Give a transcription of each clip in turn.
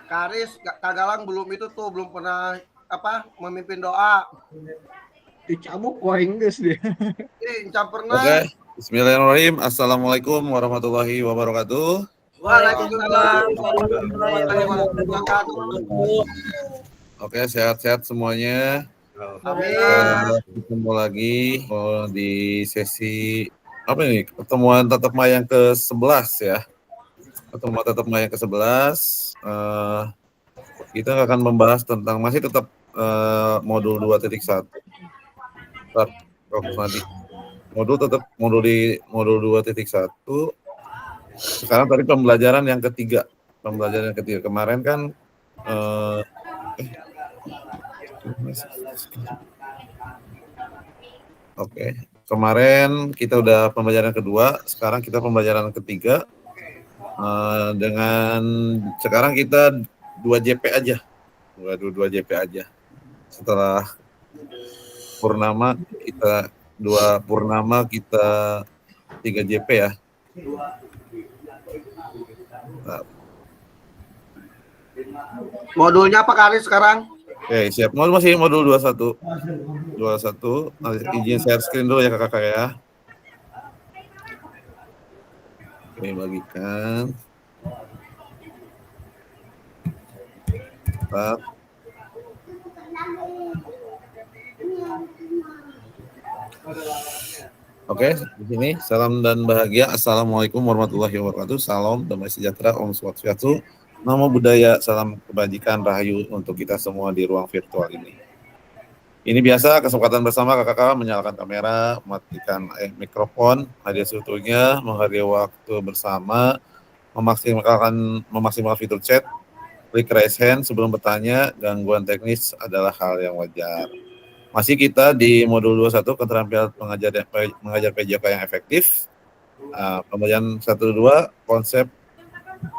Karis, Kak Galang belum itu tuh, belum pernah memimpin doa. Dicabuk wah Inggris dia. Incam pernah. Oke, Bismillahirrahmanirrahim. Assalamualaikum warahmatullahi wabarakatuh. Waalaikumsalam Waalaikumsalam. warahmatullahi wabarakatuh. Oke, sehat-sehat semuanya. Amin. Ketemu lagi di sesi apa ini? Pertemuan tatap muka yang ke-11 ya. Pertemuan tatap muka yang ke-11. Kita akan membahas tentang masih tetap modul 2.1. Tetap fokus nanti. Modul 2.1. Sekarang tadi pembelajaran yang ketiga. Kemarin kan kemarin kita udah pembelajaran kedua, sekarang kita pembelajaran ketiga. Dengan sekarang kita 2 JP aja. 2 JP aja. Setelah purnama kita 2 purnama kita 3 JP ya. Nah. Modulnya apa Karis sekarang? Oke, siap. Masih modul 21. 21. Nanti izin share screen dulu ya kakak ya. Oke, bagikan. Tetap. Oke, di sini salam dan bahagia. Assalamualaikum warahmatullahi wabarakatuh. Salam damai sejahtera, Om Swastiastu, Namo Buddhaya, salam kebajikan, rahayu untuk kita semua di ruang virtual ini. Ini biasa kesempatan bersama kakak-kakak menyalakan kamera, matikan mikrofon, hadir seutuhnya, menghargai waktu bersama, memaksimalkan fitur chat, klik raise hand sebelum bertanya. Gangguan teknis adalah hal yang wajar. Masih kita di modul 21 keterampilan mengajar PJK yang efektif. Pembelajaran 1-2 konsep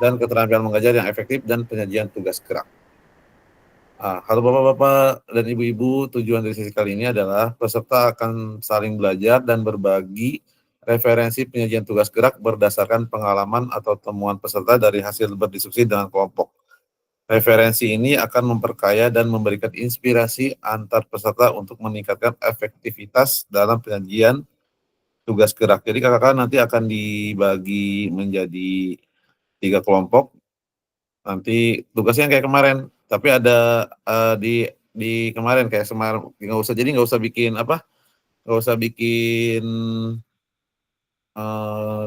dan keterampilan mengajar yang efektif dan penyajian tugas gerak. Halo Bapak-bapak dan Ibu-ibu, tujuan dari sesi kali ini adalah peserta akan saling belajar dan berbagi referensi penyajian tugas gerak berdasarkan pengalaman atau temuan peserta dari hasil berdiskusi dengan kelompok. Referensi ini akan memperkaya dan memberikan inspirasi antar peserta untuk meningkatkan efektivitas dalam penyajian tugas gerak. Jadi kakak-kakak nanti akan dibagi menjadi 3 kelompok. Nanti tugasnya kayak kemarin, tapi ada di kemarin kayak semalam, nggak usah bikin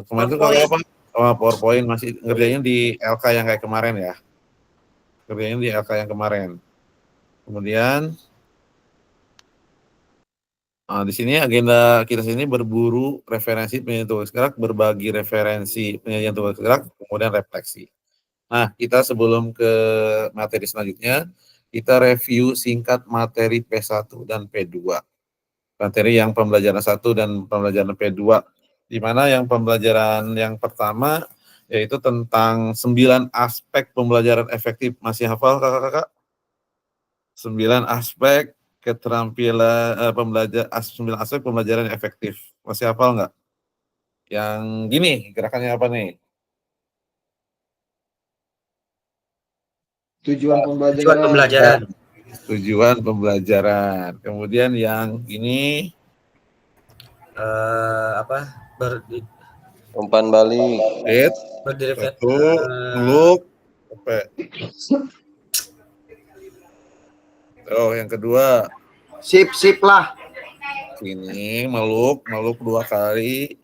kemarin itu kalau PowerPoint masih ngerjainnya di LK yang kayak kemarin ya. Kerjanya di LK yang kemarin. Kemudian di sini agenda kita sini berburu referensi penyajian tugas gerak, berbagi referensi penyajian tugas gerak, kemudian refleksi. Nah, kita sebelum ke materi selanjutnya, kita review singkat materi P1 dan P2. Materi yang pembelajaran 1 dan pembelajaran P2, di mana yang pembelajaran yang pertama yaitu tentang 9 aspek pembelajaran efektif. Masih hafal kakak-kakak? 9 aspek keterampilan 9 aspek pembelajaran yang efektif. Masih hafal nggak? Yang gini, gerakannya apa nih? Tujuan pembelajaran. Tujuan pembelajaran. Kemudian yang ini umpan balik. Meluk. Yang kedua. Sip lah. Ini meluk 2 kali.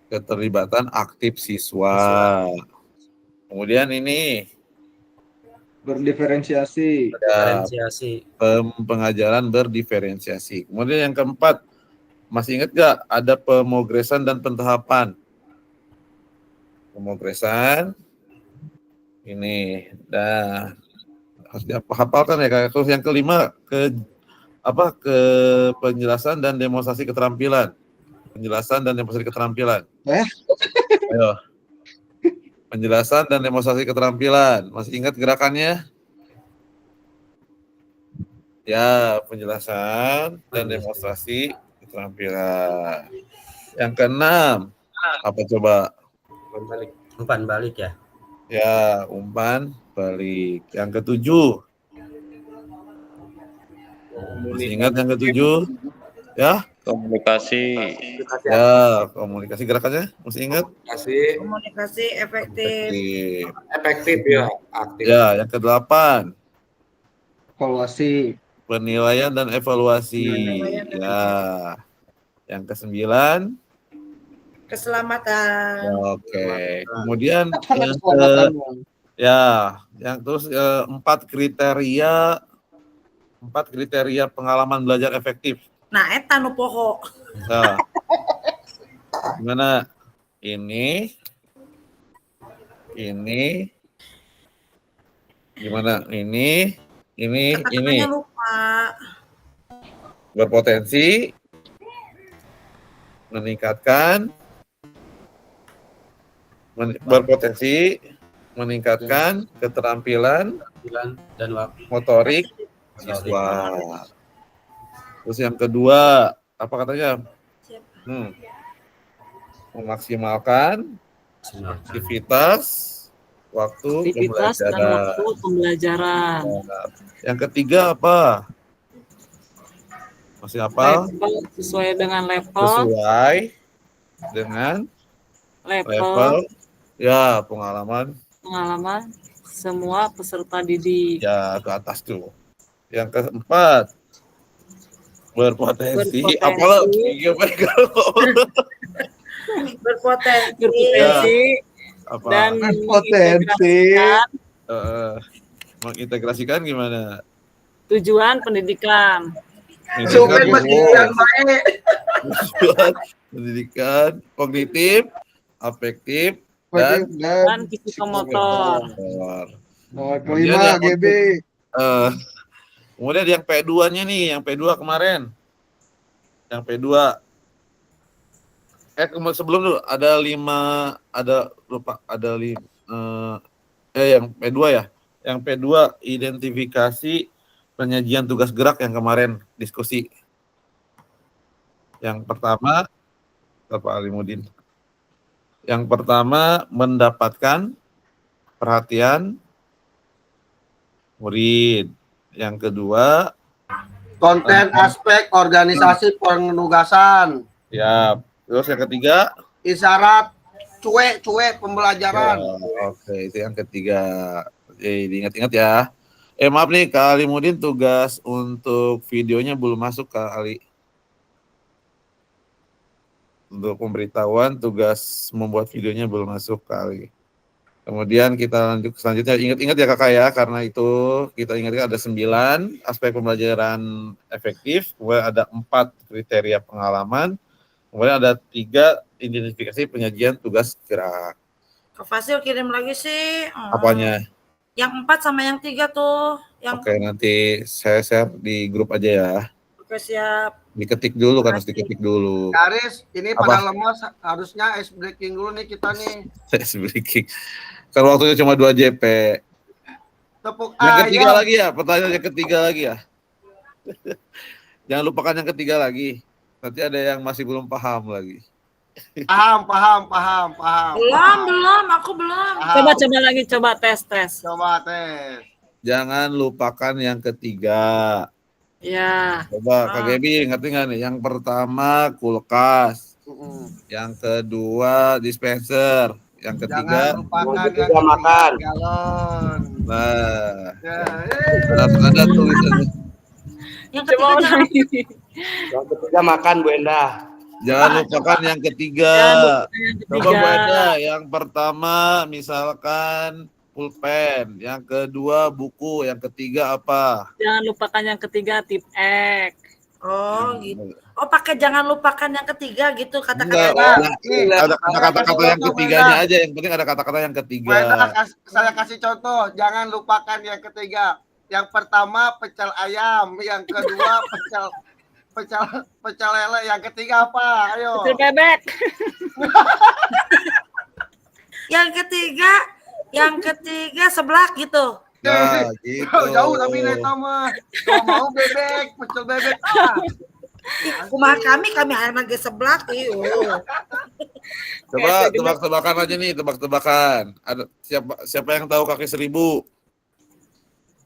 Keterlibatan aktif siswa. Kemudian ini berdiferensiasi. Pengajaran berdiferensiasi. Kemudian yang keempat, masih ingat gak ada pemogresan dan pentahapan? Pemogresan ini harus dihafalkan ya kakak. Terus yang kelima ke penjelasan dan demonstrasi keterampilan. Ayo. Penjelasan dan demonstrasi keterampilan. Masih ingat gerakannya? Ya, penjelasan dan demonstrasi keterampilan. Yang keenam, Apa coba? Umpan balik ya. Ya, umpan balik. Yang ketujuh. Masih ingat yang ketujuh? Ya? Komunikasi. Ya, komunikasi gerakannya masih ingat? Komunikasi efektif. Efektif ya, aktif. Ya, yang ke-8. Evaluasi. Penilaian dan evaluasi. Ya. Yang ke-9. Keselamatan. Oke. Kemudian Karena yang keselamatan. yang terus 4 kriteria pengalaman belajar efektif. Nah, eta nu poho. Nah, gimana? Ini, gimana? Ini. Kata-katanya lupa. Berpotensi meningkatkan keterampilan Dan waktu. motorik siswa. Terus yang kedua, apa katanya? Memaksimalkan aktivitas waktu pembelajaran. Yang ketiga apa? Masih apa? Sesuai dengan Sesuai dengan level ya pengalaman semua peserta didik. ya ke atas tuh. Yang keempat berpotensi. Apalah Berpotensi. apa? Dan Berpotensi. Mengintegrasikan gimana? tujuan pendidikan. Sumpah bagi yang baik. Tujuan pendidikan kognitif, afektif, dan Dan psikomotor. Nomor Kemudian 5 yang GB. Kemudian yang P2-nya nih, yang P2 kemarin. Yang P2. Sebelum dulu ada 5, yang P2 ya. Yang P2 identifikasi penyajian tugas gerak yang kemarin diskusi. Yang pertama, Bapak Alimudin. Yang pertama mendapatkan perhatian murid. Yang kedua, Konten aspek organisasi penugasan. ya. Terus yang ketiga, Isyarat cuek pembelajaran. oke, itu yang ketiga. Diingat-ingat ya. Maaf nih, Kak Alimudin tugas untuk videonya belum masuk, Kak Ali. Untuk pemberitahuan tugas membuat videonya belum masuk, Kak Ali. Kemudian kita lanjut selanjutnya. Ingat-ingat ya kakak ya, karena itu kita ingatkan ada 9 aspek pembelajaran efektif, kemudian ada 4 kriteria pengalaman, kemudian ada 3 identifikasi penyajian tugas gerak. Kak Fasil kirim lagi sih. Apanya? Yang 4 sama yang 3 tuh. Oke, nanti saya share di grup aja ya. Oke, siap. Diketik dulu kan, harus diketik dulu. Garis, ini Apa? pada lemas, harusnya ice breaking dulu nih kita nih. Ice breaking. Kan waktunya cuma 2 JP. Tepuk Yang ketiga ayam. lagi ya, pertanyaan yang ketiga lagi ya. Jangan lupakan yang ketiga lagi. Nanti ada yang masih belum paham lagi. Paham. Belum, aku belum. Paham. Coba lagi, tes. Coba tes. Jangan lupakan yang ketiga. Ya. Coba Kak Gebi ingat-ingat nih. Yang pertama kulkas. Yang kedua dispenser. Yang ketiga Jangan lupakan yang makan. Galon. nah, Ya, ada tulisannya. Yang ketiga jangan Yang ketiga makan Bu Endah. Jangan lupakan yang ketiga. Coba Bu Enda, yang pertama misalkan pulpen, yang kedua buku, yang ketiga apa? Jangan lupakan yang ketiga tip X. Oh, gitu. Oh, pakai jangan lupakan yang ketiga gitu Enggak, kata-kata. ada kata-kata yang ketiganya aja, yang penting ada kata-kata yang ketiga. Saya kasih contoh, jangan lupakan yang ketiga. Yang pertama pecel ayam, yang kedua pecel lele, yang ketiga apa? Ayo. Pecel bebek. Yang ketiga seblak gitu. Ya, gitu. Jauh tapi neta mah. Kalau mau bebek, pecel bebek. Kumaha kami anak ge seblak ieu. Coba tebak-tebakan aja nih, tebak-tebakan. Ada siapa yang tahu kaki 1000?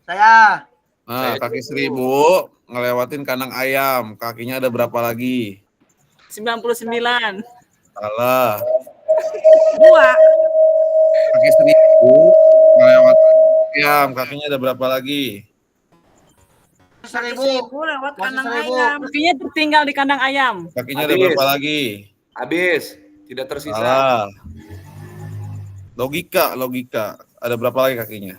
Saya Nah, Saya kaki tahu. 1000 ngelewatin kandang ayam. Kakinya ada berapa lagi? 99. Salah. Dua. Kaki 1000 ngelewatin ayam. Kakinya ada berapa lagi? Kaki 1000. 1000 lewat Masih kandang 1000. ayam. Kakinya tertinggal di kandang ayam. Kakinya ada berapa Habis. lagi? Habis. Tidak tersisa. Salah. Logika. Ada berapa lagi kakinya?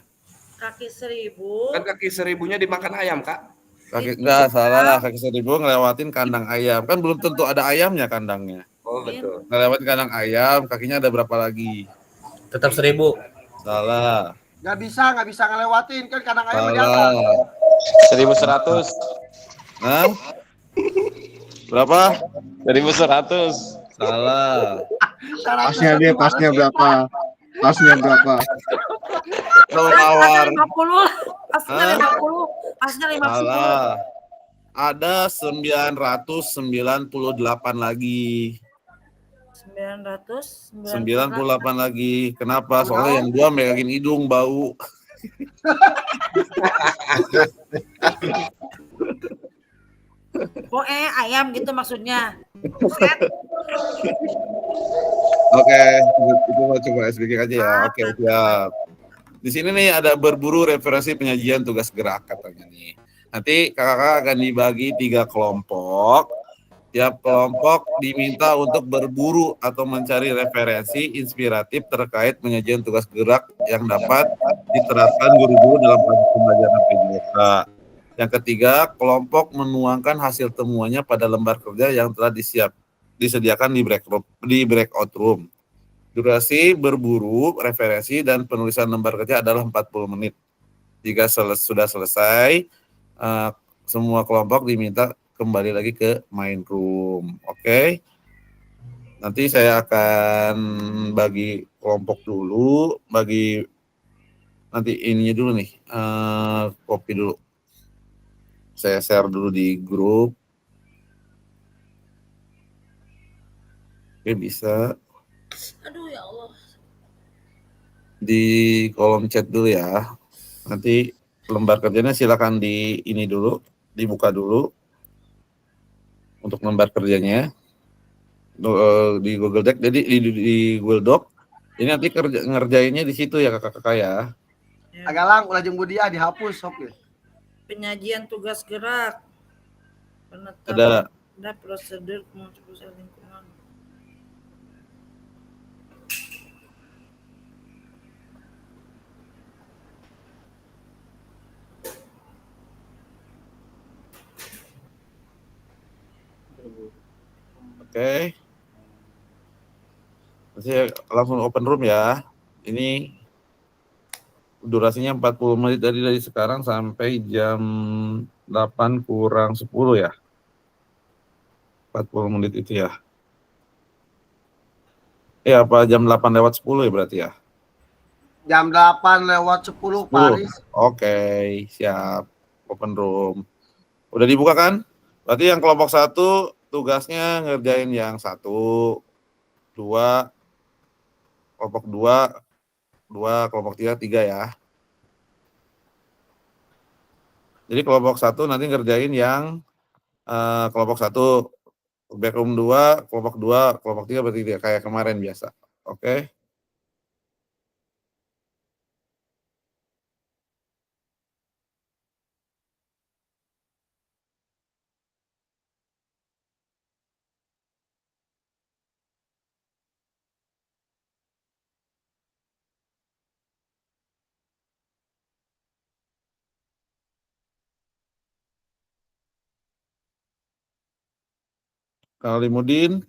Kaki 1000 Kan kaki 1000-nya dimakan ayam, Kak. Enggak salah. Kaki 1000 ngelewatin kandang ayam. Kan belum tentu ada ayamnya kandangnya. Oh, betul. Ngelewatin kandang ayam, kakinya ada berapa lagi? Tetap 1000. Salah. Nggak bisa ngelewatin kan kandang ayam di atas. Salah. 1100. Hah? Berapa? 1100. Salah. Pasnya dia, pasnya berapa? Pasnya berapa? Kalau Pasnya tawar. 50. Pasnya Hah? 50. Pasnya 50. Salah. Ada 998 lagi. 98 lagi. Kenapa? Soalnya yang dua megangin hidung bau. Oh, ayam gitu maksudnya. Buset. Oke, itu coba SBK aja ya. Oke, siap. Di sini nih ada berburu referensi penyajian tugas gerak katanya nih. Nanti kakak akan dibagi 3 kelompok. Tiap kelompok diminta untuk berburu atau mencari referensi inspiratif terkait penyajian tugas gerak yang dapat diterapkan guru-guru dalam proses pembelajaran PJK. Yang ketiga, kelompok menuangkan hasil temuannya pada lembar kerja yang telah disediakan di breakout room. Durasi berburu, referensi, dan penulisan lembar kerja adalah 40 menit. Jika sudah selesai, semua kelompok diminta kembali lagi ke main room. Oke. Nanti saya akan bagi kelompok dulu, nanti ininya dulu nih, copy dulu. Saya share dulu di grup. Oke, bisa. Aduh ya Allah. Di kolom chat dulu ya. Nanti lembar kerjanya silakan ini dulu, dibuka dulu untuk lembar kerjanya di Google Doc. Jadi di Google Doc ini nanti ngerjainnya di situ ya kakak-kakak ya. Agak lang lajeng budia dihapus sok ya. Penyajian tugas gerak. Ada Prosedur pengurusan lingkungan. Oke. Saya langsung open room ya. Ini durasinya 40 menit dari sekarang sampai jam 8 kurang 10 ya. 40 menit itu ya. Ya, apa jam 8 lewat 10 ya berarti ya? Jam 8 lewat 10 Paris. Oke, siap. Open room. Udah dibuka kan? Berarti yang kelompok 1 tugasnya ngerjain yang 1, 2, kelompok 2, kelompok 3 ya. Jadi kelompok 1 nanti ngerjain yang kelompok 1, backroom 2, kelompok 2, kelompok 3 berarti kayak kemarin biasa. Oke. Kalimudin.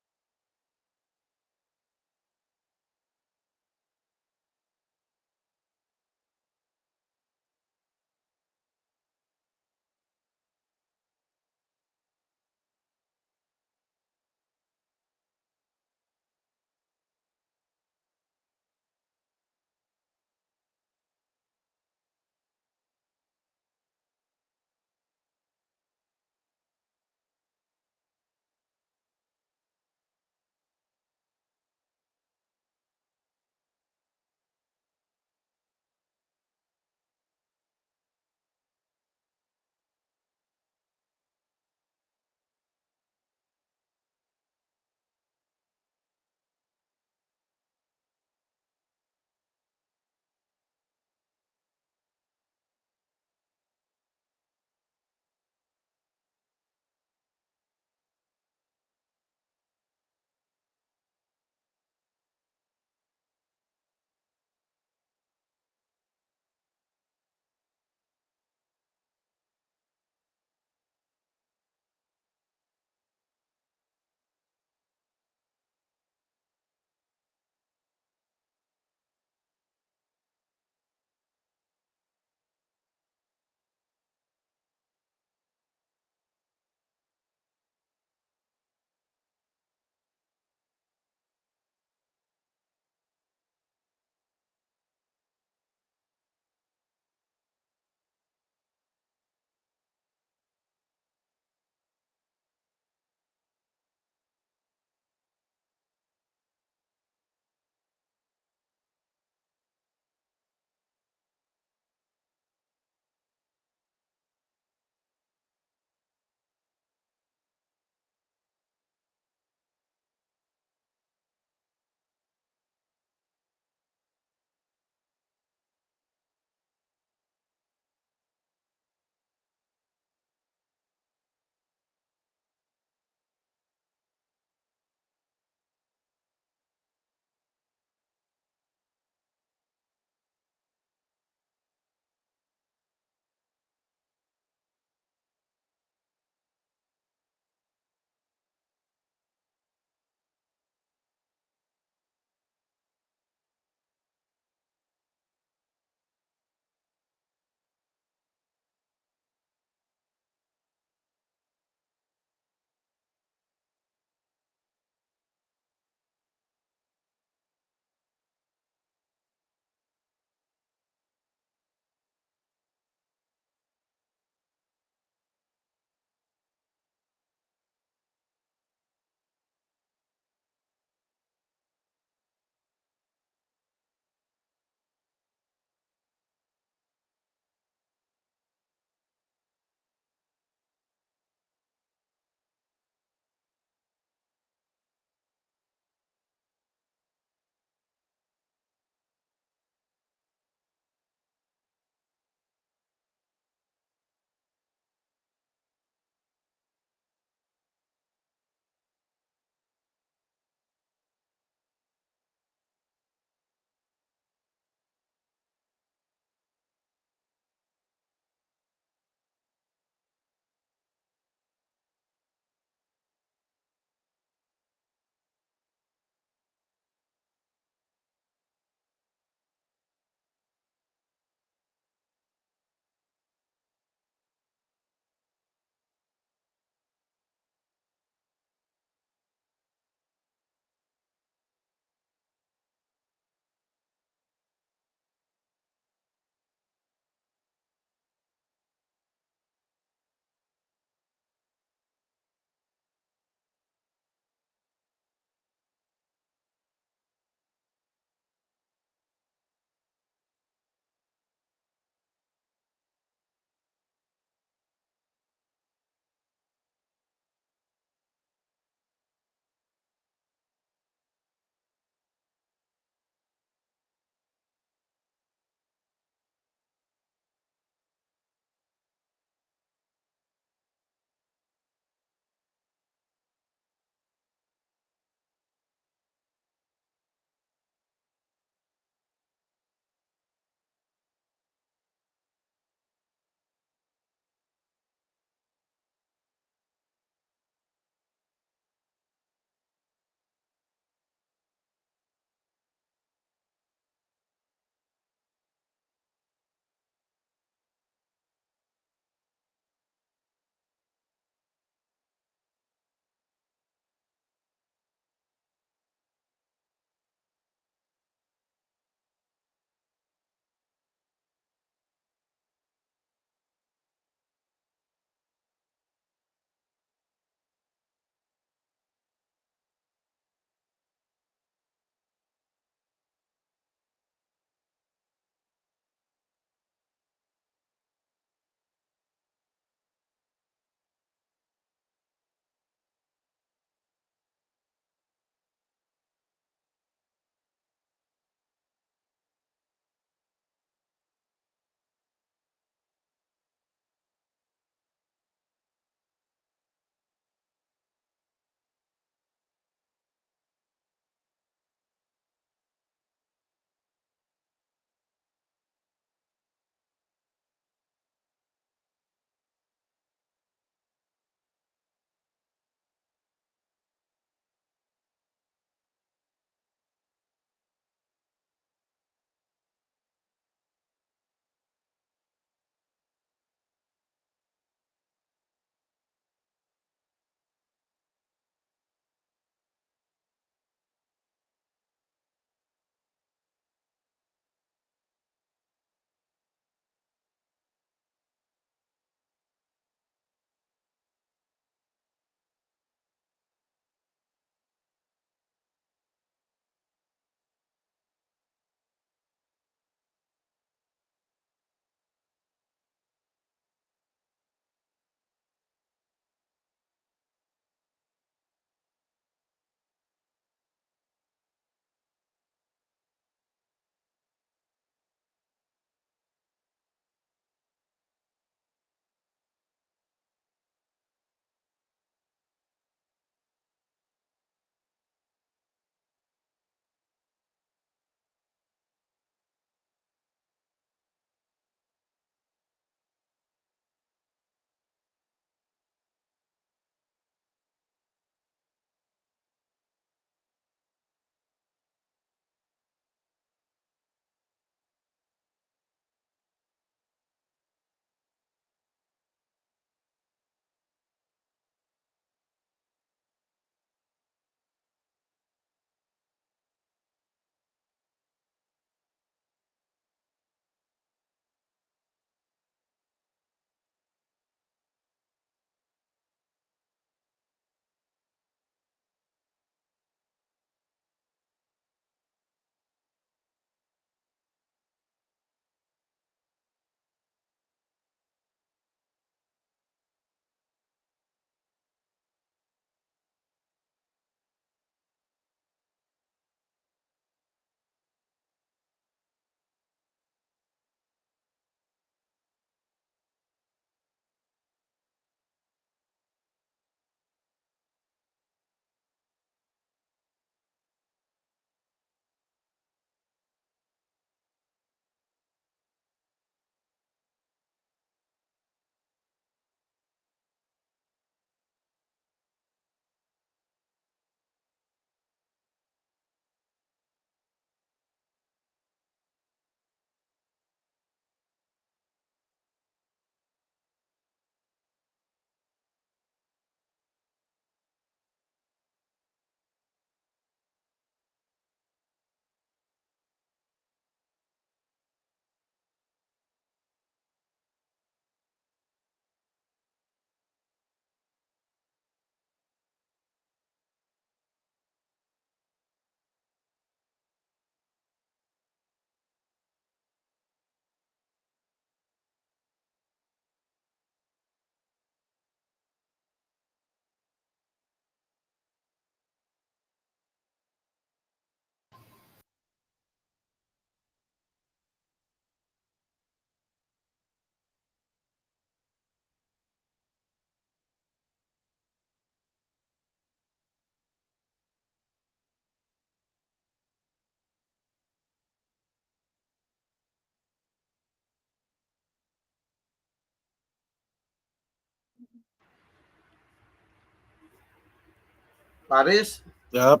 Paris, Siap.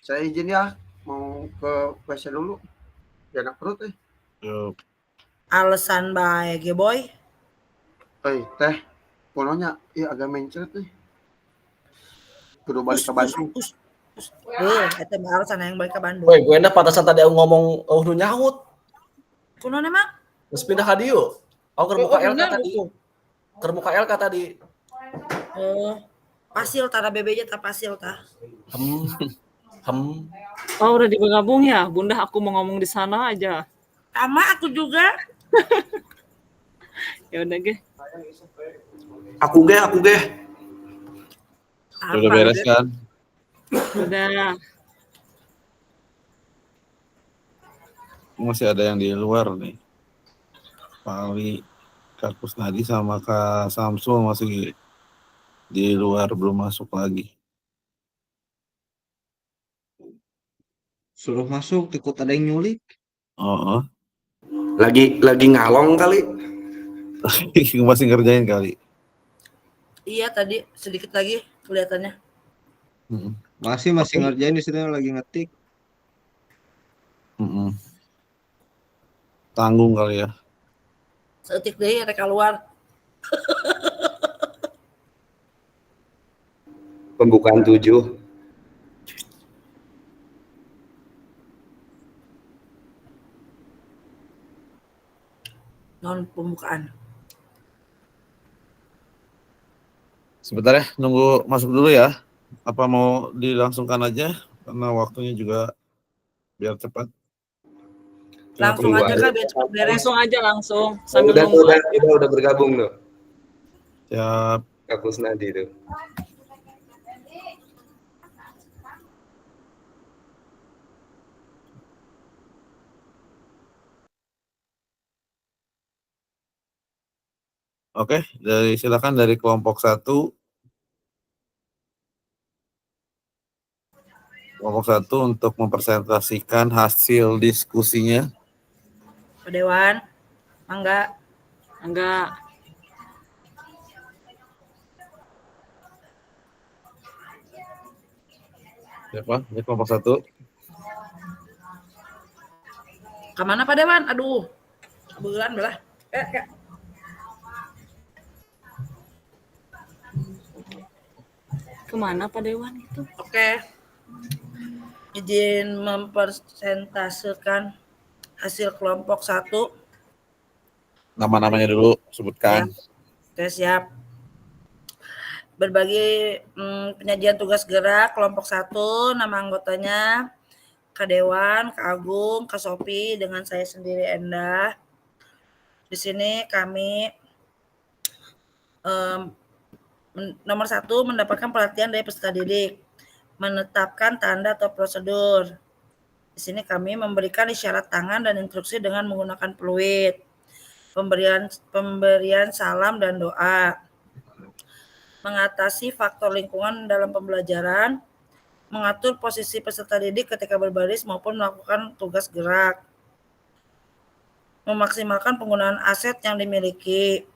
saya izin ya, mau ke WC dulu. Gak enak perut Yuk. Alasan bae ge boy. teh, polonya iya agak mencret Kudu balik ke Bandung. Eta mah alasan yang balik ke Bandung. Woi, gue enak pantasan tadi aku ngomong nu nyaut. Kunaon emang? Terus pindah ka dieu. Aku keur muka LK bener, tadi. gitu. Keur muka LK tadi. Pasil tara BBJ ta pasil ta. Oh, udah digabung ya, Bunda. Aku mau ngomong di sana aja. Sama aku juga. Ya udah, Ge. Aku ge. Udah beres kan? Udah. Masih ada yang di luar nih. Pak Ali, Kak Kusnadi sama Kak Samsul masih di luar, belum masuk lagi. Suruh masuk, ikut ada yang nyulik. Oh, Lagi ngalong kali. masih ngerjain kali. Iya tadi sedikit lagi kelihatannya. Masih ngerjain di sini lagi ngetik. Tanggung kali ya. Seetik deh rek keluar. Pembukaan 7. Non pembukaan. Sebentar ya, nunggu masuk dulu ya. Apa mau dilangsungkan aja? Karena waktunya juga biar cepat. Langsung aja Kak biar cepat beres. Langsung aja langsung. Sambil nunggu. Udah bergabung tuh. Siap. Kak Kusnadi tuh. Oke, silakan dari kelompok 1. Kelompok 1 untuk mempresentasikan hasil diskusinya. Pak Dewan, Mangga. Enggak. Siapa? Ini kelompok 1. Kemana Pak Dewan? Aduh, kebetulan belah. Kak. Kemana Pak Dewan itu? Oke. Izin mempresentasekan hasil kelompok 1. Nama-namanya dulu sebutkan. Oke, siap. Berbagi penyajian tugas gerak kelompok 1, nama anggotanya Kak Dewan, Kak Agung, Kak Sopi, dengan saya sendiri Endah. Di sini kami nomor 1 mendapatkan perhatian dari peserta didik, menetapkan tanda atau prosedur. Di sini kami memberikan isyarat tangan dan instruksi dengan menggunakan peluit, pemberian salam dan doa, mengatasi faktor lingkungan dalam pembelajaran, mengatur posisi peserta didik ketika berbaris maupun melakukan tugas gerak, memaksimalkan penggunaan aset yang dimiliki,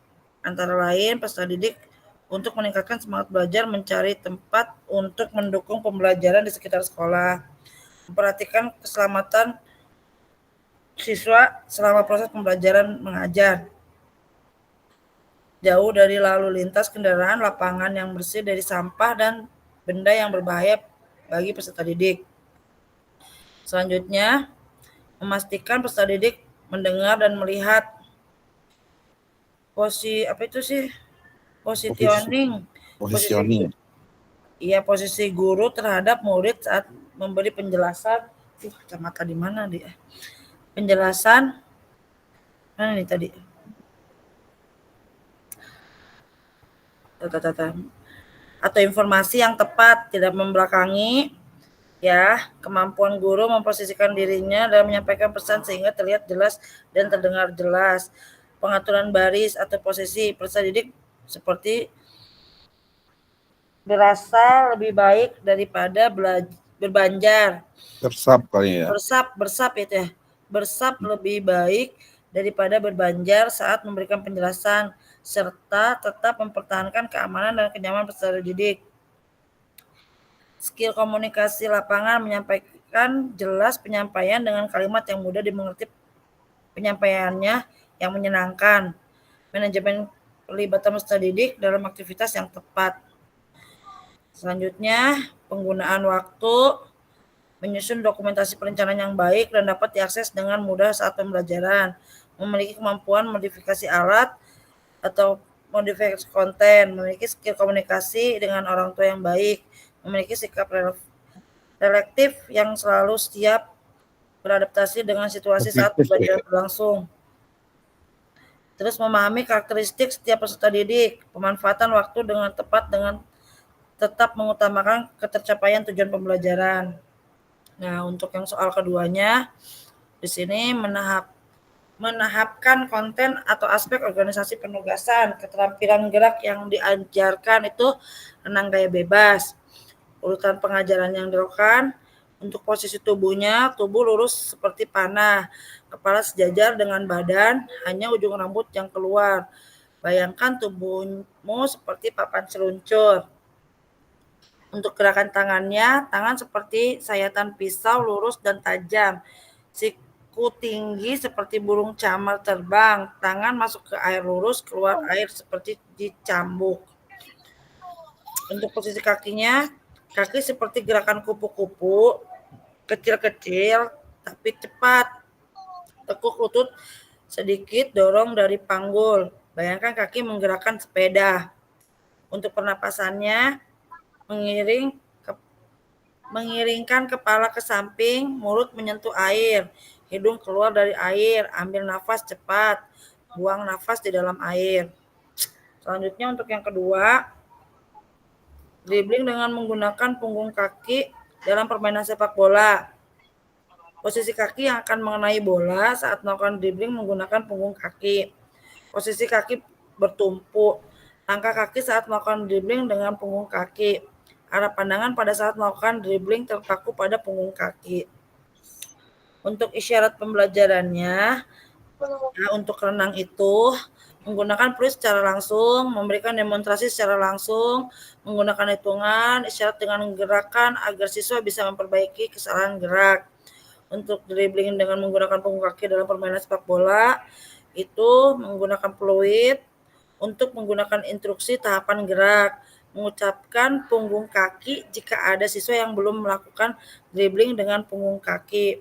antara lain peserta didik untuk meningkatkan semangat belajar, mencari tempat untuk mendukung pembelajaran di sekitar sekolah, memperhatikan keselamatan siswa selama proses pembelajaran mengajar, jauh dari lalu lintas kendaraan, lapangan yang bersih dari sampah dan benda yang berbahaya bagi peserta didik. Selanjutnya, memastikan peserta didik mendengar dan melihat positioning. Iya, posisi guru terhadap murid saat memberi penjelasan. Kacamata di mana dia? Penjelasan. Mana nih tadi? Atau informasi yang tepat, tidak membelakangi. Ya, kemampuan guru memposisikan dirinya dan menyampaikan pesan sehingga terlihat jelas dan terdengar jelas. Pengaturan baris atau posisi peserta didik seperti berasa lebih baik daripada berbanjar. Bersap kali ya. Bersap itu ya. Bersap lebih baik daripada berbanjar saat memberikan penjelasan, serta tetap mempertahankan keamanan dan kenyamanan peserta didik. Skill komunikasi lapangan menyampaikan jelas penyampaian dengan kalimat yang mudah dimengerti, penyampaiannya yang menyenangkan. Manajemen pelibatan peserta didik dalam aktivitas yang tepat. Selanjutnya, penggunaan waktu, menyusun dokumentasi perencanaan yang baik dan dapat diakses dengan mudah saat pembelajaran, memiliki kemampuan modifikasi alat atau modifikasi konten, memiliki skill komunikasi dengan orang tua yang baik, memiliki sikap relatif yang selalu siap beradaptasi dengan situasi saat pembelajaran berlangsung. Terus memahami karakteristik setiap peserta didik, pemanfaatan waktu dengan tepat dengan tetap mengutamakan ketercapaian tujuan pembelajaran. Nah, untuk yang soal keduanya, di sini menahapkan konten atau aspek organisasi penugasan, keterampilan gerak yang diajarkan itu renang gaya bebas, urutan pengajaran yang dilakukan, untuk posisi tubuhnya, tubuh lurus seperti panah, kepala sejajar dengan badan, hanya ujung rambut yang keluar. Bayangkan tubuhmu seperti papan seluncur. Untuk gerakan tangannya, tangan seperti sayatan pisau, lurus dan tajam. Siku tinggi seperti burung camar terbang, tangan masuk ke air lurus, keluar air seperti dicambuk. Untuk posisi kakinya, kaki seperti gerakan kupu-kupu, kecil-kecil tapi cepat. Tekuk lutut sedikit, dorong dari panggul. Bayangkan kaki menggerakkan sepeda. Untuk pernapasannya, mengiringkan kepala ke samping, mulut menyentuh air, hidung keluar dari air, ambil nafas cepat, buang nafas di dalam air. Selanjutnya untuk yang kedua, dribbling dengan menggunakan punggung kaki dalam permainan sepak bola. Posisi kaki yang akan mengenai bola saat melakukan dribbling menggunakan punggung kaki. Posisi kaki bertumpu. Langkah kaki saat melakukan dribbling dengan punggung kaki. Arah pandangan pada saat melakukan dribbling terpaku pada punggung kaki. Untuk isyarat pembelajarannya, untuk renang itu menggunakan peluit secara langsung, memberikan demonstrasi secara langsung, menggunakan hitungan, isyarat dengan gerakan agar siswa bisa memperbaiki kesalahan gerak. Untuk dribbling dengan menggunakan punggung kaki dalam permainan sepak bola, itu menggunakan peluit untuk menggunakan instruksi tahapan gerak, mengucapkan punggung kaki jika ada siswa yang belum melakukan dribbling dengan punggung kaki.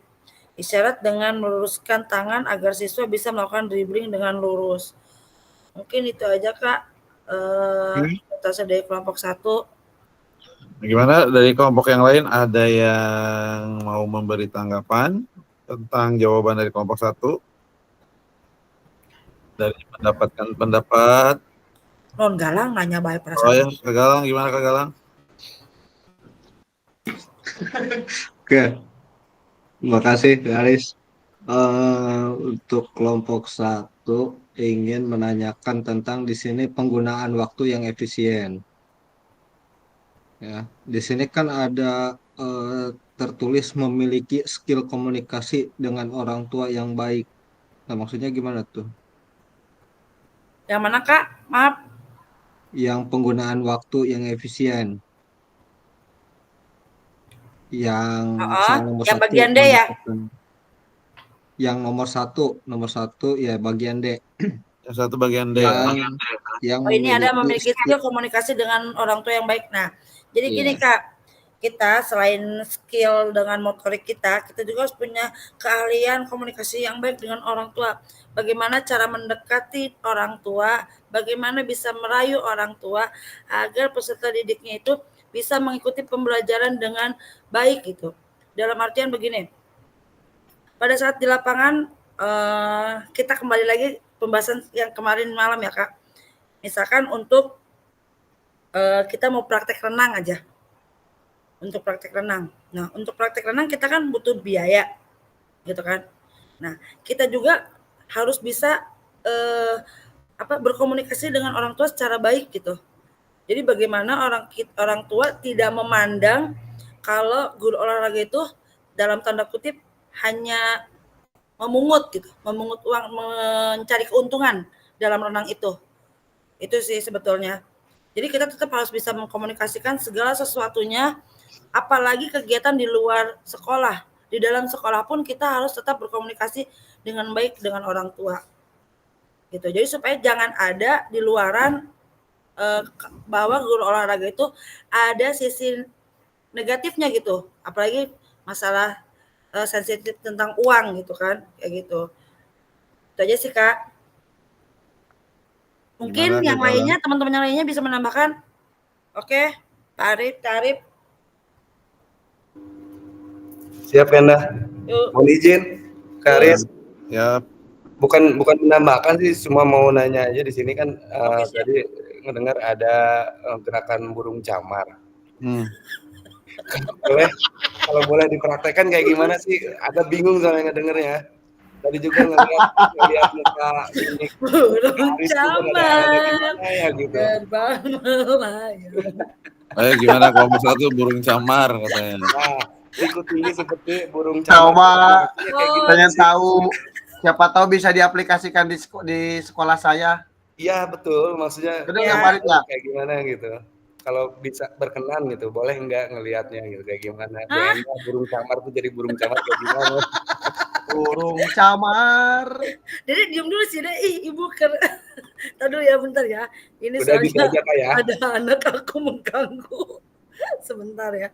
Isyarat dengan meluruskan tangan agar siswa bisa melakukan dribbling dengan lurus. Mungkin itu aja Kak, dari kelompok 1. Bagaimana dari kelompok yang lain, ada yang mau memberi tanggapan tentang jawaban dari kelompok 1? Dari mendapatkan pendapat. Non Galang nanya baik perasaan. Oh ya, Kak Galang, gimana Kak Galang? Oke, terima kasih Aris. Untuk kelompok 1 ingin menanyakan tentang di sini penggunaan waktu yang efisien. Ya, di sini kan ada tertulis memiliki skill komunikasi dengan orang tua yang baik. Nah, maksudnya gimana tuh? Yang mana Kak? Maaf. Yang penggunaan waktu yang efisien. Yang nomor yang 1, bagian D ya? Yang nomor 1 ya bagian D. Yang 1 bagian D. Yang ini ada memiliki skill komunikasi dengan orang tua yang baik. Nah, jadi gini Kak, kita selain skill dengan motorik kita juga harus punya keahlian komunikasi yang baik dengan orang tua. Bagaimana cara mendekati orang tua, bagaimana bisa merayu orang tua agar peserta didiknya itu bisa mengikuti pembelajaran dengan baik gitu. Dalam artian begini, pada saat di lapangan kita kembali lagi pembahasan yang kemarin malam ya Kak. Misalkan untuk kita mau praktek renang aja. Untuk praktek renang. Nah, untuk praktek renang kita kan butuh biaya, gitu kan. Nah, kita juga harus bisa berkomunikasi dengan orang tua secara baik gitu. Jadi bagaimana orang tua tidak memandang kalau guru olahraga itu dalam tanda kutip hanya memungut gitu, memungut uang, mencari keuntungan dalam renang itu. Itu sih sebetulnya. Jadi kita tetap harus bisa mengkomunikasikan segala sesuatunya apalagi kegiatan di luar sekolah. Di dalam sekolah pun kita harus tetap berkomunikasi dengan baik dengan orang tua. Gitu. Jadi supaya jangan ada di luaran bahwa guru olahraga itu ada sisi negatifnya gitu. Apalagi masalah sensitif tentang uang gitu kan, kayak gitu. Itu aja sih Kak. Mungkin Gimana, yang Kak lainnya, teman-teman yang lainnya bisa menambahkan. Oke, Tarif. Siap Enda. Yuk. Mohon izin, Kak Aris. Ya, Bukan menambahkan sih, cuma mau nanya aja di sini kan Oke, siap. tadi ngedengar ada gerakan burung camar. Kalau boleh dipraktekkan kayak gimana sih? Agak bingung soalnya ngedengernya. Tadi juga ngeliat muka ini burung Aris tuh ada gimana ya gitu. terbang melayang. ayo gimana kelompok 1 burung camar katanya. Nah, ikuti ini seperti burung Coba camar. Kayak gitu pengen sih. tahu, siapa tahu bisa diaplikasikan di sekolah saya. Iya betul, maksudnya Bener Ya. nggak Farid ya? kayak gimana gitu. Kalau bisa berkenan gitu, boleh nggak ngelihatnya gitu kayak gimana? Hah? Bu Enda, burung camar tuh jadi burung camar kayak gimana? Burung camar. Jadi diem dulu sih deh, ibu Tadi dulu ya bentar ya. Ini Udah bisa soalnya aja Kak ya. ada anak aku mengganggu. Sebentar ya.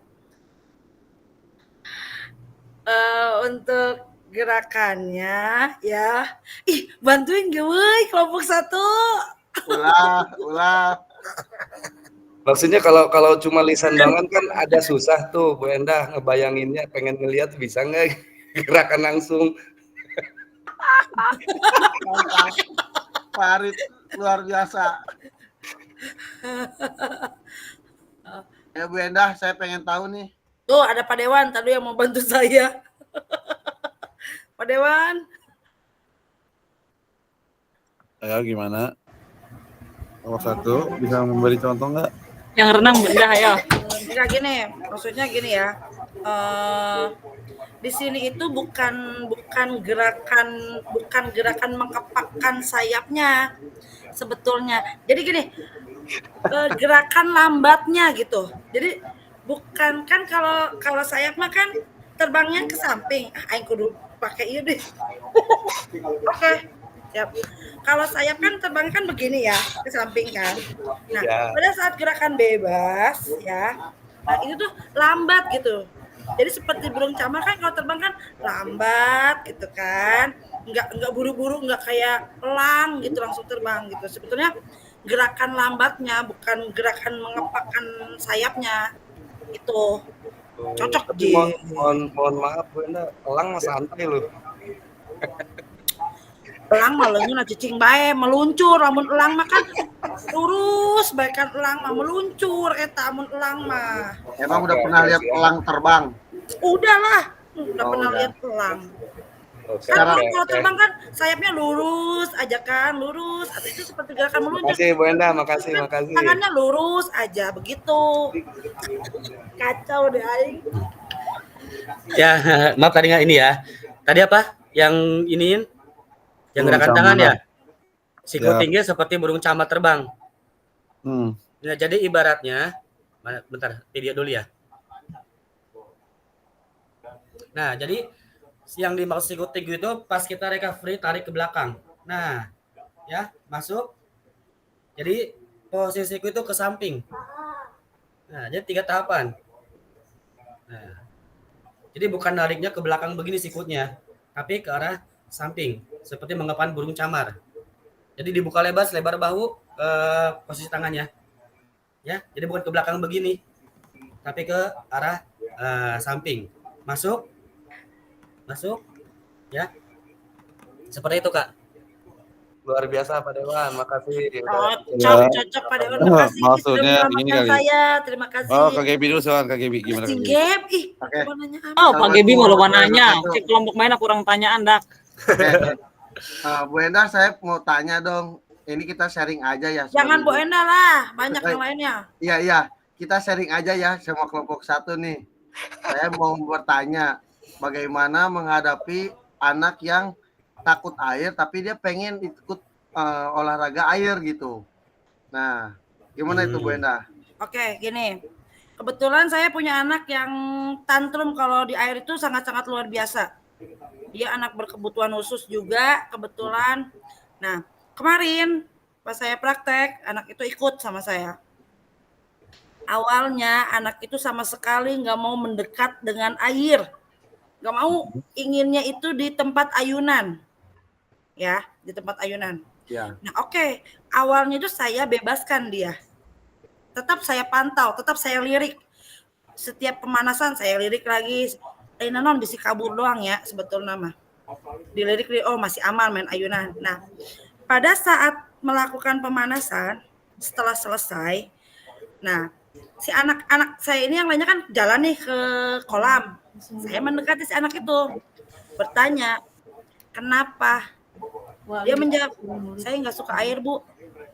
Untuk gerakannya ya. Bantuin gue woy, kelompok 1. Ulah. Maksudnya kalau cuma lisan doang kan ada susah tuh Bu Enda ngebayanginnya, pengen ngelihat bisa nggak gerakan langsung. Farid luar biasa. Ya Bu Endah, saya pengen tahu nih. Tuh ada Pak Dewan tadi yang mau bantu saya. Pak Dewan. Ayo gimana? Kelompok 1 bisa memberi contoh nggak? Yang renang Bunda, ayo. Enggak gini, maksudnya gini ya. Di sini itu bukan gerakan mengepakkan sayapnya sebetulnya. Jadi gini, gerakan lambatnya gitu. Jadi bukan kan kalau sayap mah kan terbangnya ke samping. Aing kudu pakai ini deh. Oke. Siap. Kalau sayap kan terbang kan begini ya, ke samping kan. Nah, Ya. pada saat gerakan bebas ya, nah itu tuh lambat gitu. Jadi seperti burung camar kan kalau terbang kan lambat gitu kan. Enggak buru-buru, enggak kayak elang gitu langsung terbang gitu. Sebetulnya gerakan lambatnya bukan gerakan mengepakkan sayapnya. Itu cocok Tapi di mohon maaf Bu Enda, elang mah santai loh. elang mah leungeun cicing bae meluncur, lamun elang mah kan lurus bae kan elang mah meluncur eta mun elang mah. Emang udah Oke, pernah oke, lihat siap. elang terbang? Udah lah, udah Oh, pernah udah. lihat elang. Oke, Kan oke, kalau oke. terbang kan sayapnya lurus aja kan, lurus. Atau itu seperti gerakan meluncur. Makasih Bu Enda, Kan makasih. tangannya lurus aja begitu. Kacau deh aing. Ya, maaf tadi nggak ini ya. Tadi apa? Yang iniin? Yang Burung gerakan tangan camar. ya? Siku Ya. tinggi seperti burung camar terbang. Hmm. Nah, jadi ibaratnya, bentar, video dulu ya. Nah, jadi yang dimaksud siku tinggi itu pas kita recovery tarik ke belakang. Nah, ya, masuk. Jadi posisi siku itu ke samping. Nah, jadi 3 tahapan. Nah, jadi bukan nariknya ke belakang begini sikutnya, tapi ke arah samping, seperti mengepakkan burung camar. Jadi dibuka lebar, selebar bahu, posisi tangannya. Ya, jadi bukan ke belakang begini, tapi ke arah samping. Masuk, ya. Seperti itu, Kak. Luar biasa Pak Dewan, makasih. Cocok Pak Dewan, terima kasih Maksudnya sudah gini menyelamatkan kali. saya. Terima kasih. Oh, Kak Gebi dulu silakan Kak Gebi gimana Kak Sing Gebi? Gap, Oke. mau nanya apa? Oh, Pak Gebi mau lupa nanya. Assalamualaikum. Si kelompok mainnya kurang tanyaan, Dak. Bu Endah, saya mau tanya dong. Ini kita sharing aja ya. Jangan Bu sebagai- Enda lah, banyak Baik. yang lainnya. Iya, kita sharing aja ya sama kelompok 1 nih. Saya mau bertanya, bagaimana menghadapi anak yang takut air tapi dia pengen ikut olahraga air gitu. Nah, gimana itu Bu Endah? Oke, gini. Kebetulan saya punya anak yang tantrum kalau di air itu sangat-sangat luar biasa. Dia anak berkebutuhan khusus juga kebetulan. Nah, kemarin pas saya praktek, anak itu ikut sama saya. Awalnya anak itu sama sekali nggak mau mendekat dengan air. Nggak mau, inginnya itu di tempat ayunan. Ya, di tempat ayunan. Ya. Nah, oke. Awalnya itu saya bebaskan dia. Tetap saya pantau, tetap saya lirik. Setiap pemanasan saya lirik lagi. Nanon bisi kabur doang ya sebetulnya mah. Dilirik, oh masih aman main ayunan. Nah, pada saat melakukan pemanasan, setelah selesai, nah si anak-anak saya ini yang lainnya kan jalan nih ke kolam. Saya mendekati si anak itu, bertanya, kenapa? Dia menjawab, saya nggak suka air bu,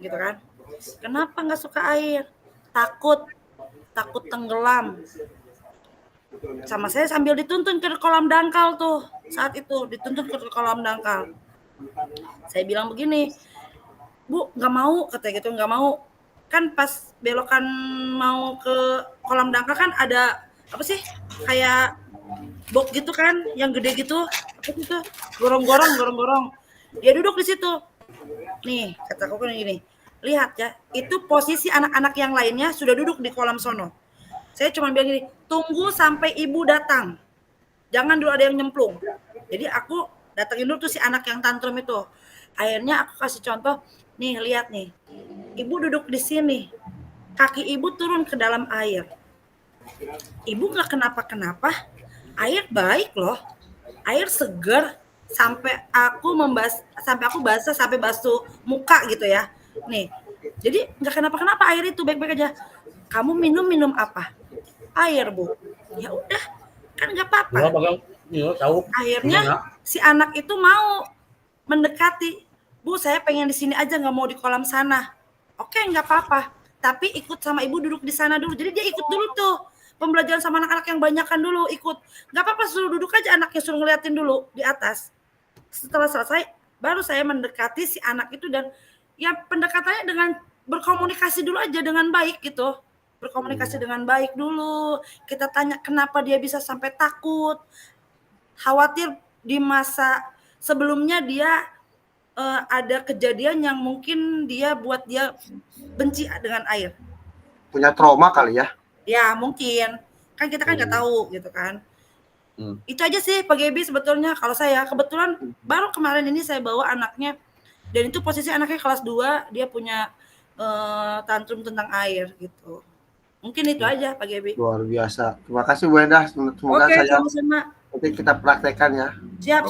gitu kan? Kenapa nggak suka air? Takut tenggelam. Sama saya sambil dituntun ke kolam dangkal tuh, saat itu dituntun ke kolam dangkal. Saya bilang begini, bu nggak mau, katanya gitu, nggak mau. Kan pas belokan mau ke kolam dangkal kan ada apa sih kayak box gitu kan yang gede gitu, apa gitu, gorong-gorong. Dia duduk di situ nih, kataku kan gini, lihat ya, itu posisi anak-anak yang lainnya sudah duduk di kolam sono. Saya cuma bilang gini, tunggu sampai ibu datang, jangan dulu ada yang nyemplung. Jadi aku datengin dulu tuh si anak yang tantrum itu. Akhirnya aku kasih contoh, nih lihat nih, ibu duduk di sini, kaki ibu turun ke dalam air. Ibu nggak kenapa-kenapa, air baik loh, air seger, sampai aku basah sampai basuh muka gitu ya. Nih, jadi nggak kenapa-kenapa, air itu baik-baik aja. Kamu minum apa? Air bu. Ya udah, kan nggak apa-apa. Akhirnya si anak itu mau mendekati, bu saya pengen di sini aja, nggak mau di kolam sana. Oke, nggak apa-apa, tapi ikut sama ibu duduk di sana dulu. Jadi dia ikut dulu tuh pembelajaran sama anak-anak yang banyakan dulu, ikut. Nggak apa-apa, suruh duduk aja, anaknya suruh ngeliatin dulu di atas. Setelah selesai, baru saya mendekati si anak itu, dan ya pendekatannya dengan berkomunikasi dulu aja dengan baik gitu. Berkomunikasi dengan baik dulu. Kita tanya kenapa dia bisa sampai takut, khawatir di masa sebelumnya dia ada kejadian yang mungkin dia buat dia benci dengan air. Punya trauma kali ya? Ya mungkin. Kan kita kan nggak tahu gitu kan. Itu aja sih Pak Gebi sebetulnya. Kalau saya kebetulan baru kemarin ini saya bawa anaknya, dan itu posisi anaknya kelas 2, dia punya tantrum tentang air gitu. Mungkin itu aja Pak Gebi. Luar biasa. Terima kasih Bu Endah. Semoga Oke, saya sama-sama. nanti kita praktekkan ya. Siap.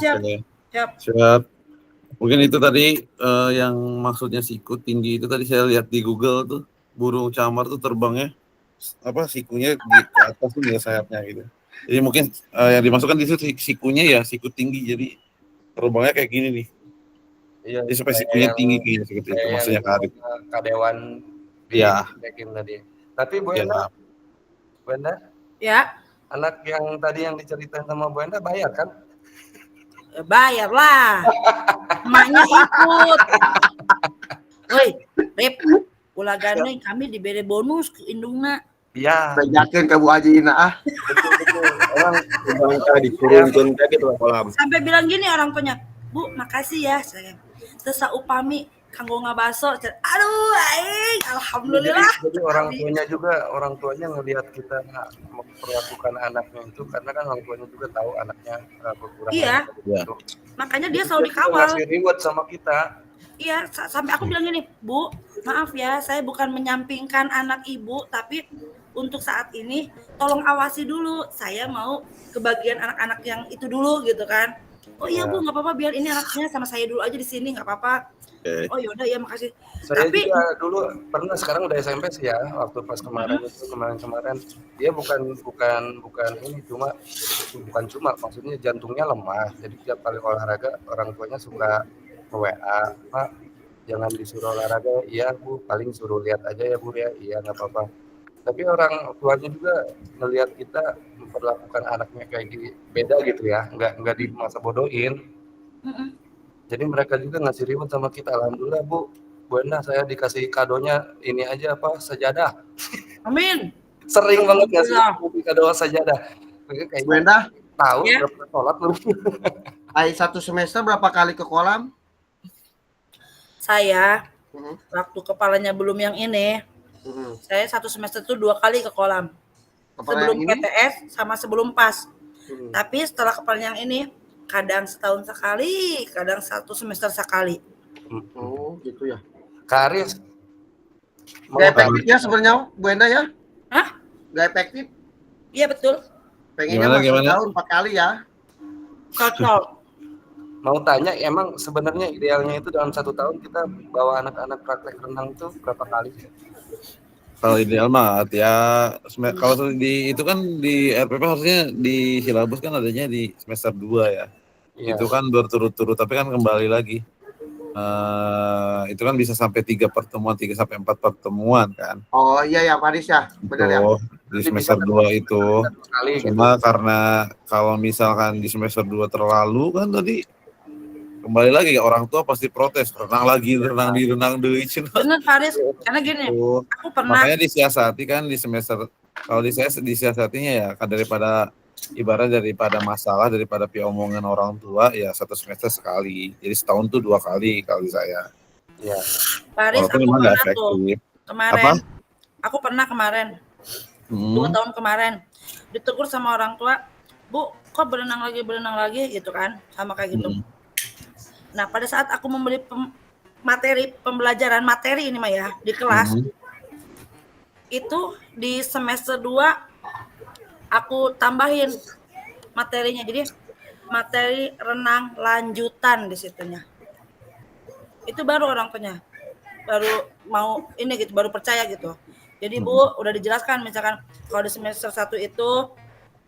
Mungkin itu tadi yang maksudnya siku tinggi itu tadi saya lihat di Google tuh, burung camar tuh terbangnya sikunya di ke atas tuh ya sayapnya gitu. Jadi mungkin yang dimasukkan di situ sikunya ya siku tinggi, jadi terbangnya kayak gini nih. Iya, jadi supaya sikunya tinggi kayak seperti itu maksudnya Karik. Kadewan Iya. Tadi. Tapi Bu Enda, Ya. Anak yang tadi yang diceritain sama Bu Enda bayar kan? Bayar lah. Emaknya ikut. Woi, Rep, ulah gandeng kami diberi bonus ke indungna. Iya. Yakin ke Bu Haji Ina ah. Betul. Orang dikurungkan kayak gitu kolam. Sampai bilang gini orang tuanya, Bu, makasih ya saya. Sesa upami kanggo ngabaso. Aduh, aing, alhamdulillah. Jadi orang tuanya ngelihat kita memperlakukan anaknya itu, karena kan orang tuanya juga tahu anaknya berkurang. Iya. Gitu. Makanya dia selalu dikawal. Ngasih reward sama kita. Iya, sampai aku bilang gini, Bu, maaf ya, saya bukan menyampingkan anak ibu, tapi untuk saat ini tolong awasi dulu. Saya mau kebagian anak-anak yang itu dulu gitu kan. Oh iya Bu, nggak apa-apa, biar ini anaknya sama saya dulu aja di sini, nggak apa-apa. Oh yaudah ya, makasih. Saya Tapi juga dulu pernah, sekarang udah SMP sih ya, waktu pas kemarin dia bukan ini bukan cuma maksudnya jantungnya lemah, jadi tiap kali olahraga orang tuanya suka WA, Pak jangan disuruh olahraga, iya Bu, paling suruh lihat aja ya Bu ya, iya nggak apa-apa. Tapi orang tuanya juga ngelihat kita memperlakukan anaknya kayak gini, beda gitu ya, nggak di masa bodohin. Jadi mereka juga ngasih reward sama kita. Alhamdulillah Bu Enda, saya dikasih kadonya ini aja sejadah. Amin. Sering banget ngasih Alhamdulillah. buka doa sajadah. Kayaknya Bu Endah, tahu Ya. berapa sholat lu. satu semester berapa kali ke kolam? Saya Mhm. waktu kepalanya belum yang ini, Mhm. saya satu semester itu 2 kali ke kolam. Kepala Sebelum yang ini? PTS sama sebelum PAS. Mhm. Tapi setelah kepalanya yang ini, kadang setahun sekali, kadang 1 semester sekali. Oh, gitu ya. Karis. Mau Gak tanya, efektif ya sebenarnya Bu Endah ya? Hah? Gak efektif. Iya betul. Pengennya Gimana, masuk gimana? tahun 4 kali ya. Cocok. mau tanya emang sebenarnya idealnya itu dalam 1 tahun kita bawa anak-anak praktek renang itu berapa kali sih? Kalau ideal mah ya kalau di itu kan di RPP harusnya di silabus kan adanya di semester 2 ya. Iya. Itu kan berturut-turut tapi kan kembali lagi. Itu kan bisa sampai 3 pertemuan, 3 sampai 4 pertemuan kan. Oh iya ya Faris ya. Benar ya. Itu di semester 2 itu. Kali gitu. Cuma karena kalau misalkan di semester 2 terlalu kan tadi kembali lagi orang tua pasti protes, renang deui cenah. Bener Faris, karena gini, Tuh. aku pernah Makanya disiasati kan di semester kalau disiasatinya ya kan daripada masalah daripada omongan orang tua ya 1 semester sekali. Jadi setahun tuh 2 kali kalau saya. Iya. Faris, Walaupun aku memang nggak pernah tuh efektif. kemarin. Apa? Aku pernah kemarin, 2 Hmm. tahun kemarin, ditegur sama orang tua, Bu, kok berenang lagi gitu kan, sama kayak gitu. Hmm. Nah, pada saat aku membeli pembelajaran materi ini mah ya di kelas, Hmm. itu di semester 2 aku tambahin materinya. Jadi materi renang lanjutan di situnya. Itu baru orang tuanya baru mau ini gitu, baru percaya gitu. Jadi Bu, udah dijelaskan misalkan kalau di semester 1 itu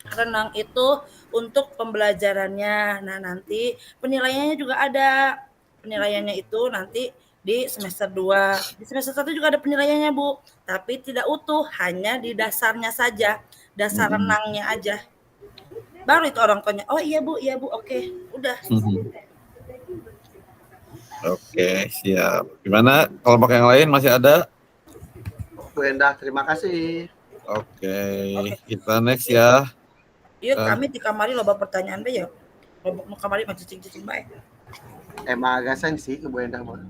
renang itu untuk pembelajarannya. Nah, nanti penilaiannya juga ada. Penilaiannya itu nanti di semester 2. Di semester 1 juga ada penilaiannya, Bu. Tapi tidak utuh, hanya di dasarnya saja. Dasar renangnya aja. Baru itu orang tuanya, oh iya Bu, oke. Udah. Oke, siap. Gimana kelompok yang lain masih ada? Bu Endah, terima kasih. Oke, kita next ya. Iya, kami di kamari loba pertanyaan deh ya. Kelompok nu kamari mah cicing-cicing bae. Emang agak sensi ke Bu Endah mah.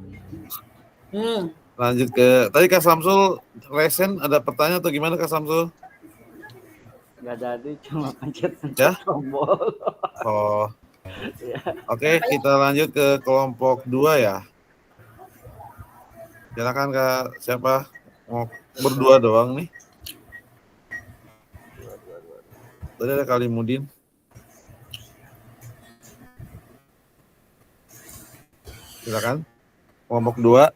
Lanjut ke tadi Kak Samsul resen ada pertanyaan atau gimana Kak Samsul? Nggak jadi, cuma pencet Ya? tombol. Oh. Ya. Oke, kita lanjut ke kelompok 2 ya. Silakan Kak, siapa? Mau berdua doang nih. Tadi ada Kalimudin. Silakan. Kelompok 2.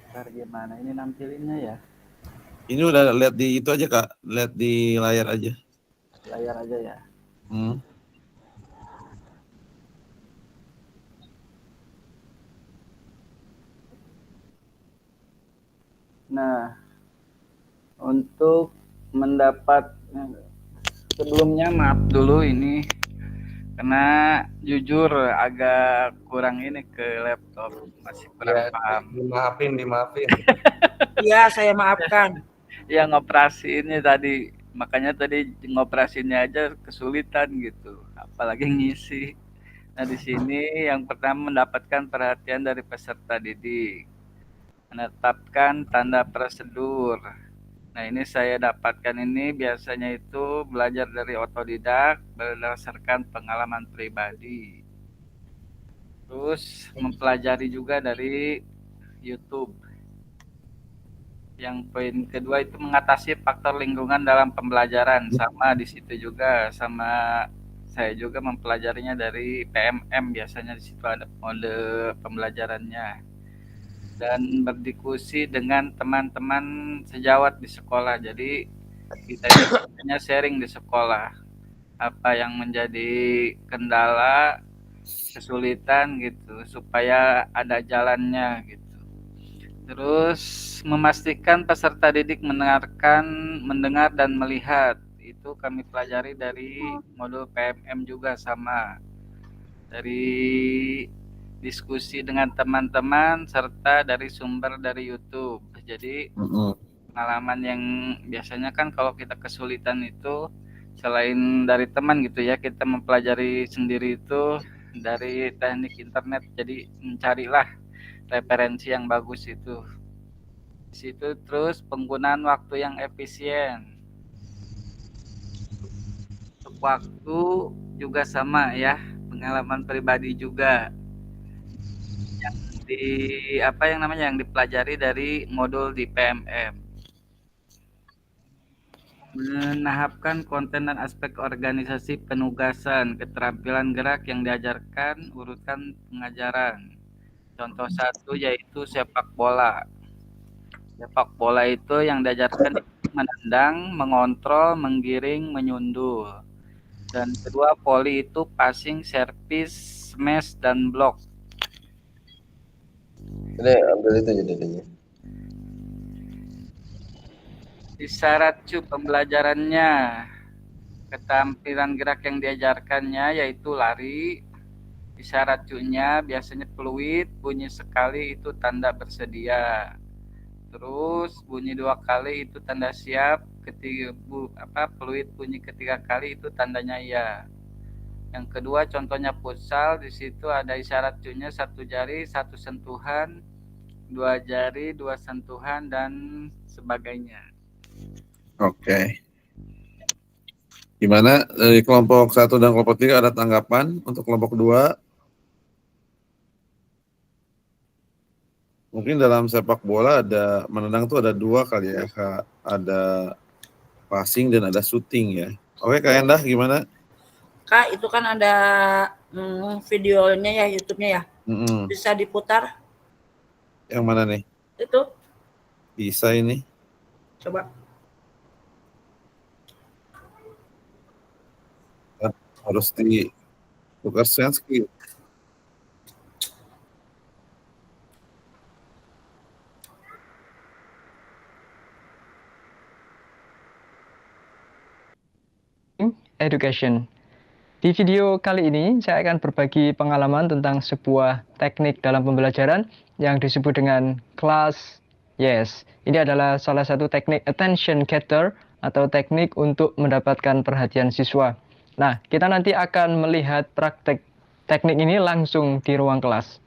Ntar gimana ini nampilinnya ya? Ini udah lihat di itu aja Kak, lihat di layar aja. Layar aja ya. Nah, untuk mendapat sebelumnya maaf dulu ini karena jujur agak kurang ini ke laptop, masih kurang paham. Dimaafin. Iya, saya maafkan. Ya ngoperasiinnya tadi, makanya tadi ngoperasiinnya aja kesulitan gitu, apalagi ngisi. Nah di sini yang pertama mendapatkan perhatian dari peserta didik, menetapkan tanda prosedur. Nah ini saya dapatkan ini biasanya itu belajar dari otodidak berdasarkan pengalaman pribadi. Terus mempelajari juga dari YouTube. Yang poin kedua itu mengatasi faktor lingkungan dalam pembelajaran, sama di situ juga, sama saya juga mempelajarinya dari PMM, biasanya di situ ada mode pembelajarannya. Dan berdiskusi dengan teman-teman sejawat di sekolah. Jadi kita hanya sharing di sekolah apa yang menjadi kendala, kesulitan gitu, supaya ada jalannya gitu. Terus memastikan peserta didik mendengar dan melihat. Itu kami pelajari dari modul PMM juga sama. Dari diskusi dengan teman-teman serta dari sumber dari YouTube. Jadi pengalaman yang biasanya kan kalau kita kesulitan itu selain dari teman gitu ya, kita mempelajari sendiri itu dari teknik internet. Jadi mencarilah referensi yang bagus itu. Di situ terus penggunaan waktu yang efisien. Untuk waktu juga sama ya, pengalaman pribadi juga yang yang dipelajari dari modul di PMM. Menahapkan konten dan aspek organisasi penugasan, keterampilan gerak yang diajarkan, urutkan pengajaran. Contoh satu yaitu sepak bola. Sepak bola itu yang diajarkan menendang, mengontrol, menggiring, menyundul. Dan kedua volley itu passing, service, smash, dan block. Ini ambil itu jadinya. Syarat pembelajarannya, keterampilan gerak yang diajarkannya yaitu lari. Isyarat C-nya biasanya peluit, bunyi sekali itu tanda bersedia. Terus bunyi 2 kali itu tanda siap, peluit bunyi ketiga kali itu tandanya iya. Yang kedua contohnya futsal, di situ ada isyarat C-nya 1 jari, 1 sentuhan, 2 jari, 2 sentuhan, dan sebagainya. Oke. Gimana dari kelompok 1 dan kelompok 3 ada tanggapan untuk kelompok 2? Mungkin dalam sepak bola ada menendang tuh ada 2 kali ya, Kak. Ada passing dan ada shooting ya. Oke, Kak Endah gimana? Kak, itu kan ada videonya ya, YouTube-nya ya. Bisa diputar? Yang mana nih? Itu. Bisa ini. Coba. Harus ditukar screen. Education. Di video kali ini saya akan berbagi pengalaman tentang sebuah teknik dalam pembelajaran yang disebut dengan class yes. Ini adalah salah satu teknik attention getter atau teknik untuk mendapatkan perhatian siswa. Nah, kita nanti akan melihat praktek teknik ini langsung di ruang kelas.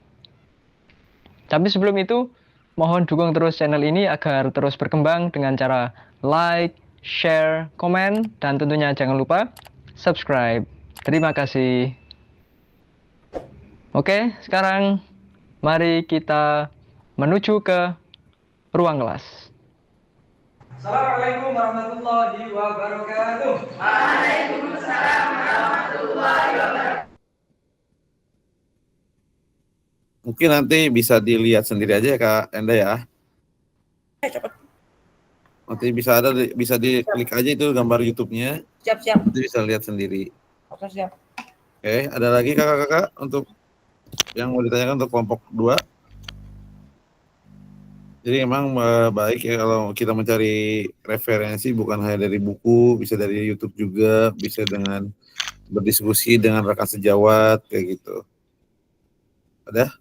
Tapi sebelum itu, mohon dukung terus channel ini agar terus berkembang dengan cara like, share, komen, dan tentunya jangan lupa subscribe. Terima kasih. Oke, sekarang mari kita menuju ke ruang kelas. Assalamualaikum warahmatullahi wabarakatuh. Waalaikumsalam warahmatullahi wabarakatuh. Mungkin nanti bisa dilihat sendiri aja ya Kak Enda ya. Nanti bisa diklik aja itu gambar YouTube-nya. Siap. Nanti bisa lihat sendiri. Oke, siap. Oke, ada lagi kakak-kakak untuk yang mau ditanyakan untuk kelompok 2? Jadi emang baik ya kalau kita mencari referensi bukan hanya dari buku, bisa dari YouTube juga, bisa dengan berdiskusi dengan rekan sejawat kayak gitu.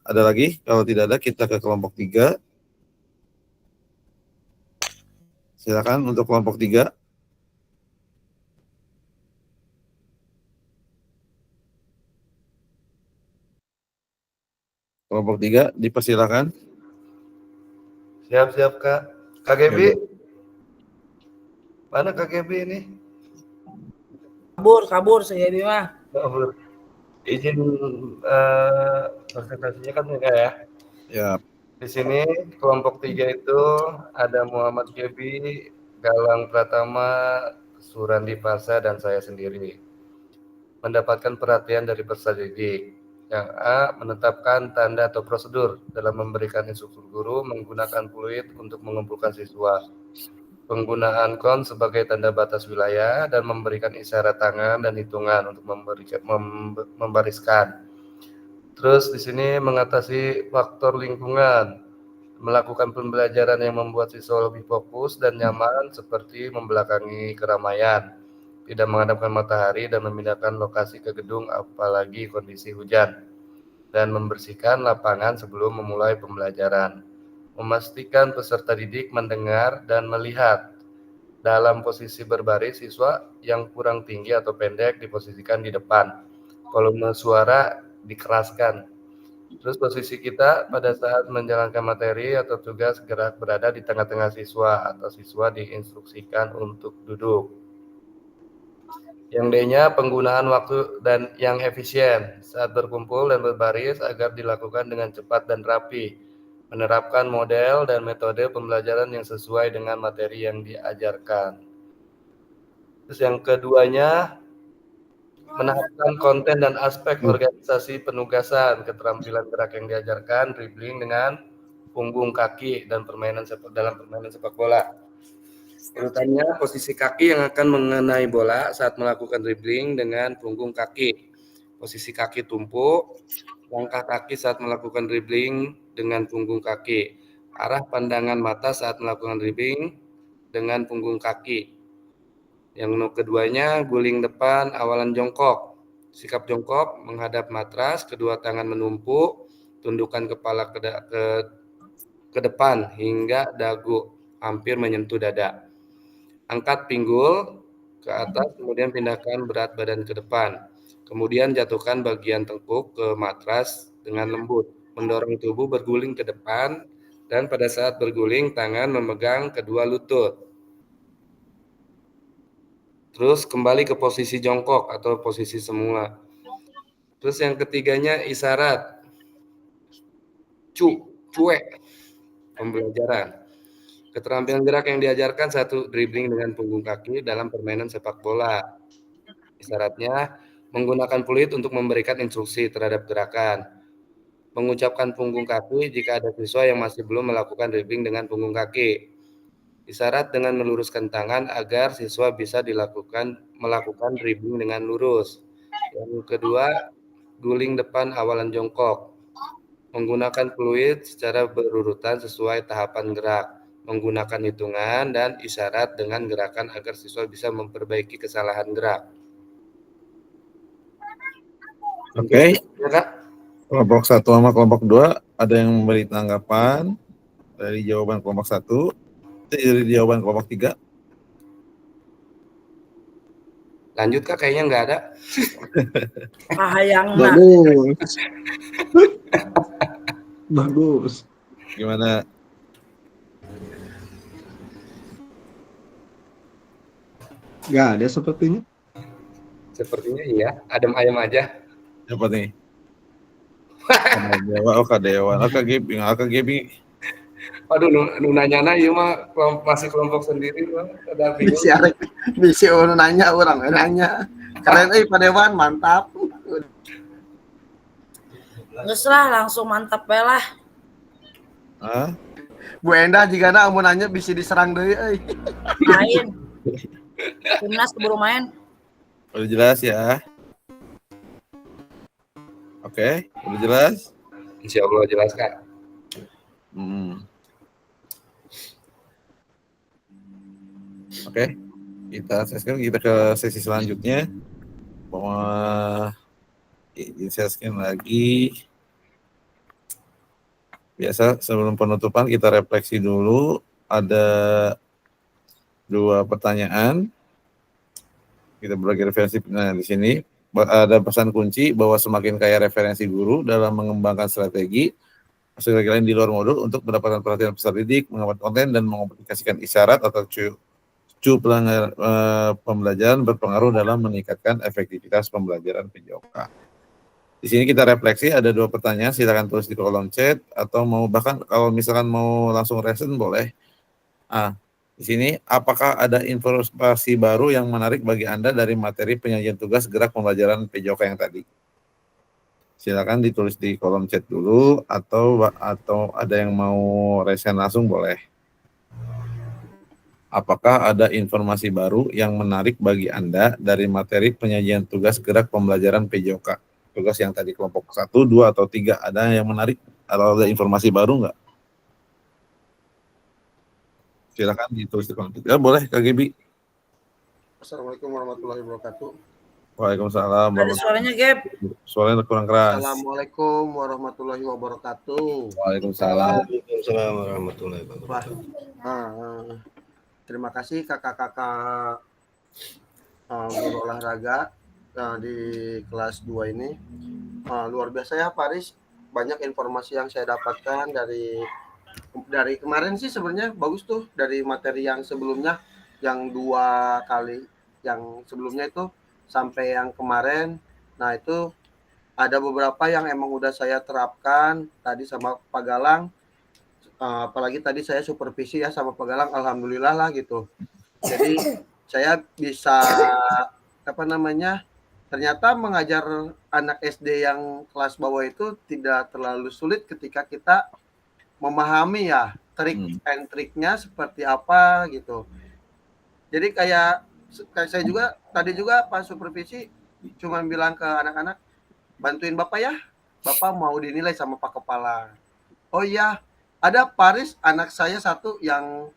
Ada lagi? Kalau tidak ada kita ke kelompok 3. Silakan untuk kelompok 3. Kelompok 3 dipersilakan. Siap Kak. KGB. Mana KGB ini? Kabur saya mah. Kabur. Izin presentasinya kan enggak ya? Ya. Di sini kelompok 3 itu ada Muhammad Gebi, Galang Pratama, Surandi Parsa, dan saya sendiri. Mendapatkan perhatian dari peserta didik. Yang A, menetapkan tanda atau prosedur dalam memberikan instruktur guru menggunakan fluid untuk mengumpulkan siswa. Penggunaan kon sebagai tanda batas wilayah dan memberikan isyarat tangan dan hitungan untuk membariskan. Terus di sini mengatasi faktor lingkungan, melakukan pembelajaran yang membuat siswa lebih fokus dan nyaman seperti membelakangi keramaian, tidak menghadapkan matahari dan memindahkan lokasi ke gedung apalagi kondisi hujan, dan membersihkan lapangan sebelum memulai pembelajaran. Memastikan peserta didik mendengar dan melihat. Dalam posisi berbaris, siswa yang kurang tinggi atau pendek diposisikan di depan. Volume suara dikeraskan. Terus posisi kita pada saat menjalankan materi atau tugas gerak berada di tengah-tengah siswa atau siswa diinstruksikan untuk duduk. Yang D-nya penggunaan waktu dan yang efisien saat berkumpul dan berbaris agar dilakukan dengan cepat dan rapi. Menerapkan model dan metode pembelajaran yang sesuai dengan materi yang diajarkan. Terus yang keduanya, menerapkan konten dan aspek organisasi penugasan, keterampilan gerak yang diajarkan, dribbling dengan punggung kaki dan dalam permainan sepak bola. Urutannya, posisi kaki yang akan mengenai bola saat melakukan dribbling dengan punggung kaki. Posisi kaki tumpuk, langkah kaki saat melakukan dribbling dengan punggung kaki. Arah pandangan mata saat melakukan dribbling dengan punggung kaki. Yang keduanya, guling depan awalan jongkok. Sikap jongkok menghadap matras, kedua tangan menumpuk, tundukkan kepala ke depan hingga dagu hampir menyentuh dada. Angkat pinggul ke atas, kemudian pindahkan berat badan ke depan. Kemudian jatuhkan bagian tengkuk ke matras dengan lembut. Mendorong tubuh berguling ke depan, dan pada saat berguling, tangan memegang kedua lutut. Terus kembali ke posisi jongkok atau posisi semula. Terus yang ketiganya isyarat. Cuek. Pembelajaran. Keterampilan gerak yang diajarkan, 1. Dribbling dengan punggung kaki dalam permainan sepak bola. Isyaratnya, menggunakan peluit untuk memberikan instruksi terhadap gerakan. Mengucapkan punggung kaki jika ada siswa yang masih belum melakukan dribbling dengan punggung kaki. Isyarat dengan meluruskan tangan agar siswa bisa melakukan dribbling dengan lurus. Yang kedua, guling depan awalan jongkok. Menggunakan peluit secara berurutan sesuai tahapan gerak. Menggunakan hitungan dan isyarat dengan gerakan agar siswa bisa memperbaiki kesalahan gerak. Oke. Ya, Kak? Kelompok 1 sama kelompok 2 ada yang memberi tanggapan dari jawaban kelompok 1, dari jawaban kelompok 3. Lanjut, Kak, kayaknya nggak ada. Yang Bagus. Bagus. Gimana? Nggak ada sepertinya. Sepertinya iya, adem ayam aja. Siapa nih? Kak Dewa. Kak Gebi. Waduh, nanya ieu mah masih kelompok sendiri mah. Ada bingung. Bisi nanya orang nanya. Keren Pak Dewan, mantap. Geus lah, langsung mantap we lah. Hah? Bu Enda jika mau nanya bisa diserang deui euy. Main. Timnas keburu main. Udah jelas ya? Oke, udah jelas? Insya Allah jelas, Kak. Oke, kita ke sesi selanjutnya. Saya scan lagi. Biasa sebelum penutupan kita refleksi dulu. Ada 2 pertanyaan. Kita berbagi referensi. Nah, di sini ada pesan kunci bahwa semakin kaya referensi guru dalam mengembangkan strategi hasil lain di luar modul untuk mendapatkan perhatian peserta didik, mengamati konten dan mengaplikasikan isyarat atau pembelajaran berpengaruh dalam meningkatkan efektivitas pembelajaran PJOK. Di sini kita refleksi, ada 2 pertanyaan, silakan tulis di kolom chat atau bahkan kalau misalkan mau langsung resen boleh. Di sini, apakah ada informasi baru yang menarik bagi Anda dari materi penyajian tugas gerak pembelajaran PJOK yang tadi? Silakan ditulis di kolom chat dulu atau ada yang mau resen langsung boleh. Apakah ada informasi baru yang menarik bagi Anda dari materi penyajian tugas gerak pembelajaran PJOK? Tugas yang tadi kelompok 1, 2, atau 3, ada yang menarik atau ada informasi baru nggak? Silakan ditulis di kolom chat. Ya, boleh, Kak Gebi. Assalamualaikum warahmatullahi wabarakatuh. Waalaikumsalam. Ada suaranya, Gap. Suaranya kurang keras. Assalamualaikum warahmatullahi wabarakatuh. Waalaikumsalam. Waalaikumsalam warahmatullahi Wah, wabarakatuh. terima kasih kakak-kakak guru olahraga di kelas 2 ini. Luar biasa ya Paris, banyak informasi yang saya dapatkan dari kemarin sih sebenarnya bagus tuh, dari materi yang sebelumnya, yang 2 kali, yang sebelumnya itu sampai yang kemarin. Nah itu ada beberapa yang emang udah saya terapkan tadi sama Pak Galang, apalagi tadi saya supervisi ya sama Pak Galang, alhamdulillah lah gitu. Jadi saya bisa ternyata mengajar anak SD yang kelas bawah itu tidak terlalu sulit ketika kita memahami ya trik and triknya seperti apa gitu. Jadi kayak saya juga tadi juga Pak supervisi cuma bilang ke anak-anak, bantuin Bapak ya, Bapak mau dinilai sama Pak Kepala. Oh iya, ada Paris, anak saya satu yang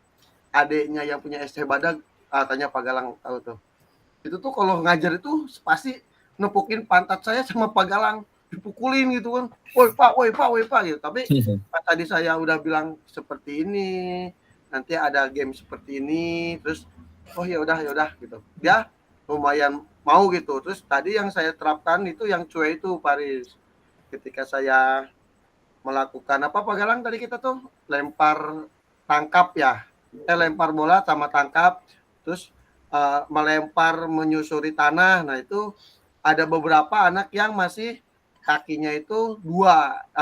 adiknya yang punya SC Badag, tanya Pak Galang tahu tuh. Itu tuh kalau ngajar itu pasti nepukin pantat saya sama Pak Galang, dipukulin gitu kan. Woi Pak gitu. Tapi pas tadi saya udah bilang seperti ini, nanti ada game seperti ini, terus oh ya udah gitu. Dia lumayan mau gitu. Terus tadi yang saya terapkan itu yang cuek itu Paris. Ketika saya melakukan apa Pak Galang tadi kita tuh lempar tangkap ya. Lempar bola sama tangkap, terus melempar menyusuri tanah. Nah, itu ada beberapa anak yang masih kakinya itu 2,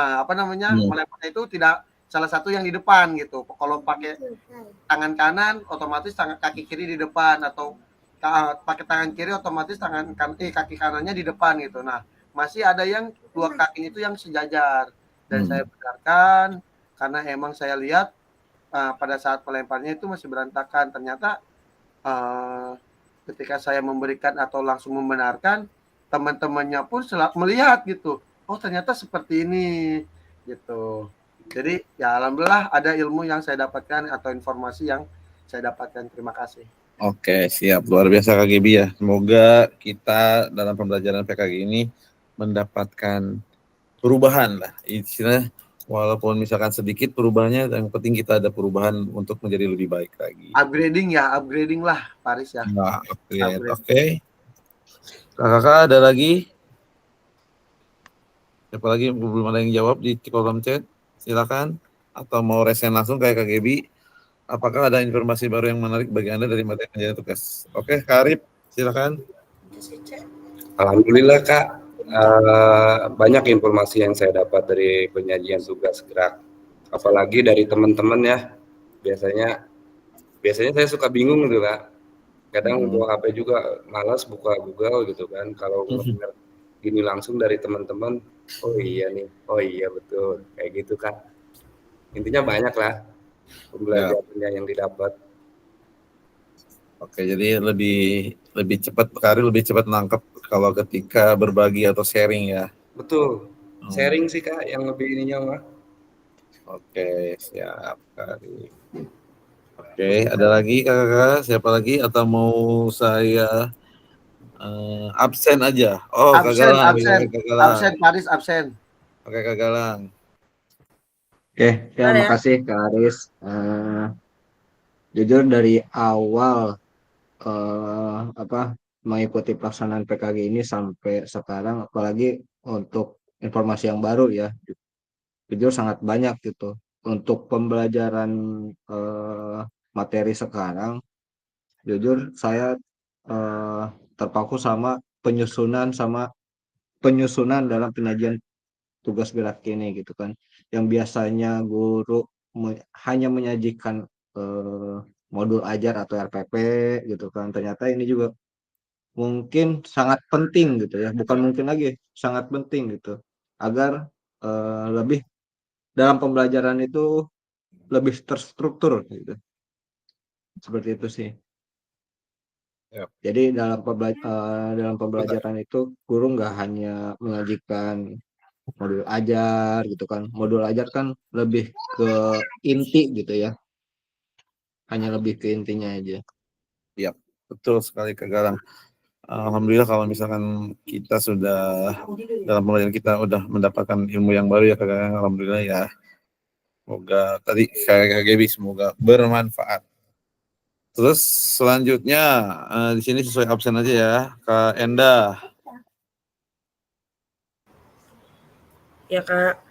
melemparnya itu tidak salah satu yang di depan gitu. Kalau pakai tangan kanan otomatis kaki kiri di depan, atau pakai tangan kiri otomatis kaki kanannya di depan gitu. Nah, masih ada yang 2 kaki itu yang sejajar, dan saya benarkan karena emang saya lihat pada saat melemparnya itu masih berantakan. Ternyata ketika saya memberikan atau langsung membenarkan, teman-temannya pun melihat gitu, oh ternyata seperti ini gitu. Jadi ya alhamdulillah ada ilmu yang saya dapatkan atau informasi yang saya dapatkan. Terima kasih. Oke, siap. Luar biasa Kak Gebi ya. Semoga kita dalam pembelajaran PKG ini mendapatkan perubahan lah. Istilahnya walaupun misalkan sedikit perubahannya, yang penting kita ada perubahan untuk menjadi lebih baik lagi. Upgrading lah Paris ya. Nah, Oke. Kakak ada lagi? Siapa lagi belum ada yang jawab di kolom chat? Silakan. Atau mau resen langsung kayak Kak Gebi? Apakah ada informasi baru yang menarik bagi Anda dari materi penjajian tugas? Oke, Kak Arif, silakan. Alhamdulillah Kak, banyak informasi yang saya dapat dari penyajian tugas gerak. Apalagi dari teman-teman ya. Biasanya saya suka bingung gitu Kak. Kadang buka HP juga malas buka Google gitu kan. Kalau benar gini langsung dari teman-teman, oh iya nih, oh iya betul, kayak gitu Kak. Intinya banyak lah pembelajarannya yang didapat. Oke, jadi lebih cepat Kak Arif lebih cepat nangkep kalau ketika berbagi atau sharing ya. Betul. Sharing sih Kak yang lebih ininya mah. Oke, siap Kak Arif. Oke, ada lagi kakak? Siapa lagi? Atau mau saya absen aja? Oh, absen Paris, absen. Oke, Kak Galang. Oke, ya makasih Kak Aris. Jujur dari awal mengikuti pelaksanaan PKG ini sampai sekarang, apalagi untuk informasi yang baru ya, jujur sangat banyak gitu. Untuk pembelajaran materi sekarang, jujur saya terpaku sama penyusunan dalam penyajian tugas gerak ini gitu kan, yang biasanya guru hanya menyajikan modul ajar atau RPP gitu kan, ternyata ini juga mungkin sangat penting gitu ya, bukan mungkin lagi, sangat penting gitu, agar lebih dalam pembelajaran itu lebih terstruktur gitu, seperti itu sih. Jadi dalam pembelajaran itu guru nggak hanya menyajikan modul ajar gitu kan. Modul ajar kan lebih ke inti gitu ya. Hanya lebih ke intinya aja. Iya, betul sekali Kak Galang. Alhamdulillah kalau misalkan kita sudah dalam pembelajaran kita udah mendapatkan ilmu yang baru ya Kak. Alhamdulillah ya. Semoga tadi Kak Gaby semoga bermanfaat. Terus selanjutnya di sini sesuai absen aja ya Kak Enda. Ya Kak.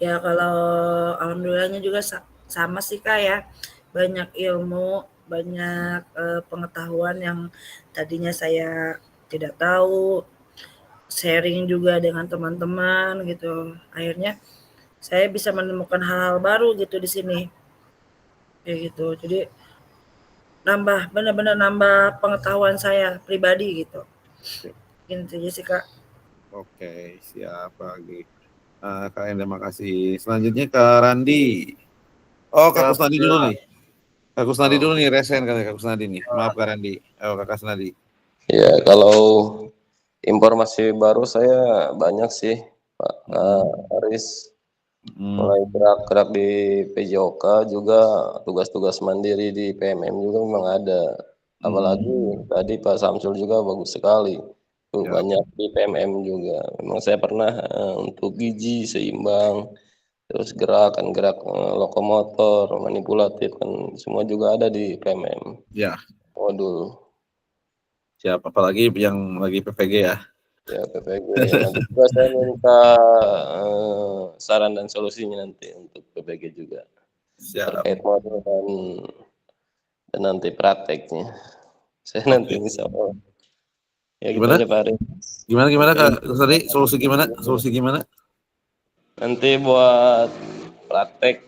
Ya kalau alhamdulillahnya juga sama sih Kak ya. Banyak ilmu, banyak pengetahuan yang tadinya saya tidak tahu. Sharing juga dengan teman-teman gitu. Akhirnya saya bisa menemukan hal-hal baru gitu di sini. Kayak gitu. Jadi benar-benar nambah pengetahuan saya pribadi gitu. Gitu aja sih Kak. Oke, siap lagi. Kak Enda makasih. Selanjutnya Kak Randi. Oh, Kak Kusnadi dulu nih. Kak Kusnadi dulu nih, resen katanya Kak Kusnadi nih. Maaf Kak Randi. Kak Kusnadi. Ya, kalau informasi baru saya banyak sih, Pak Aris. Mulai gerak-gerak di PJOK juga, tugas-tugas mandiri di PMM juga memang ada. Apalagi tadi Pak Samsul juga bagus sekali. Tuh banyak di PMM juga. Memang saya pernah untuk gizi seimbang, terus gerak lokomotor, manipulatif kan semua juga ada di PMM. Ya. Modul. Siap, apalagi yang lagi PPG ya. Ya, PPG. Nanti juga saya minta saran dan solusinya nanti untuk PPG juga. Siap. Terkait modul dan nanti prakteknya. Saya nanti insya Allah. Ya gitu aja Pak Aris. Gimana Kak Kusnadi? Solusi gimana? Nanti buat praktek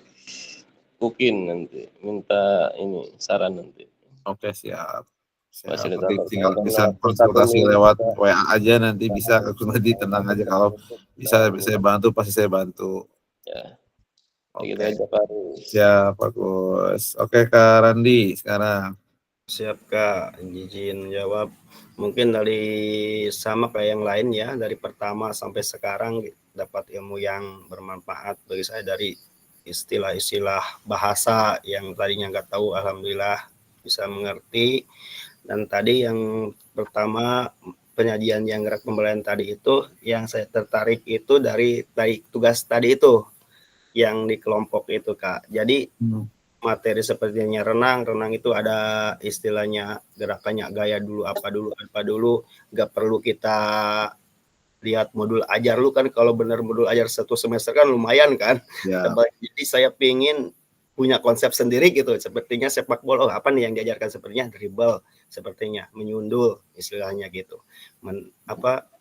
cooking nanti. Minta ini saran nanti. Oke, siap. Fasilitas Tinggal bisa konsultasi lewat WA aja nanti bisa Kak Kusnadi, tenang aja kalau bisa saya bantu pasti saya bantu. Ya. Oke. Gitu aja Pak Aris. Siap Pak Gus. Oke Kak Randi sekarang. Siap Kak, izin jawab. Mungkin dari sama kayak yang lain ya, dari pertama sampai sekarang dapat ilmu yang bermanfaat bagi saya dari istilah-istilah bahasa yang tadinya nggak tahu, alhamdulillah bisa mengerti. Dan tadi yang pertama penyajian yang gerak pembelajaran tadi itu yang saya tertarik itu dari tugas tadi itu yang di kelompok itu Kak. Jadi materi sepertinya renang itu ada istilahnya gerakannya gaya dulu apa dulu nggak perlu kita lihat modul ajar lu kan, kalau benar modul ajar 1 semester kan lumayan kan ya. Jadi saya pingin punya konsep sendiri gitu, sepertinya sepak bola apa nih yang diajarkan, sepertinya dribble, sepertinya menyundul istilahnya gitu,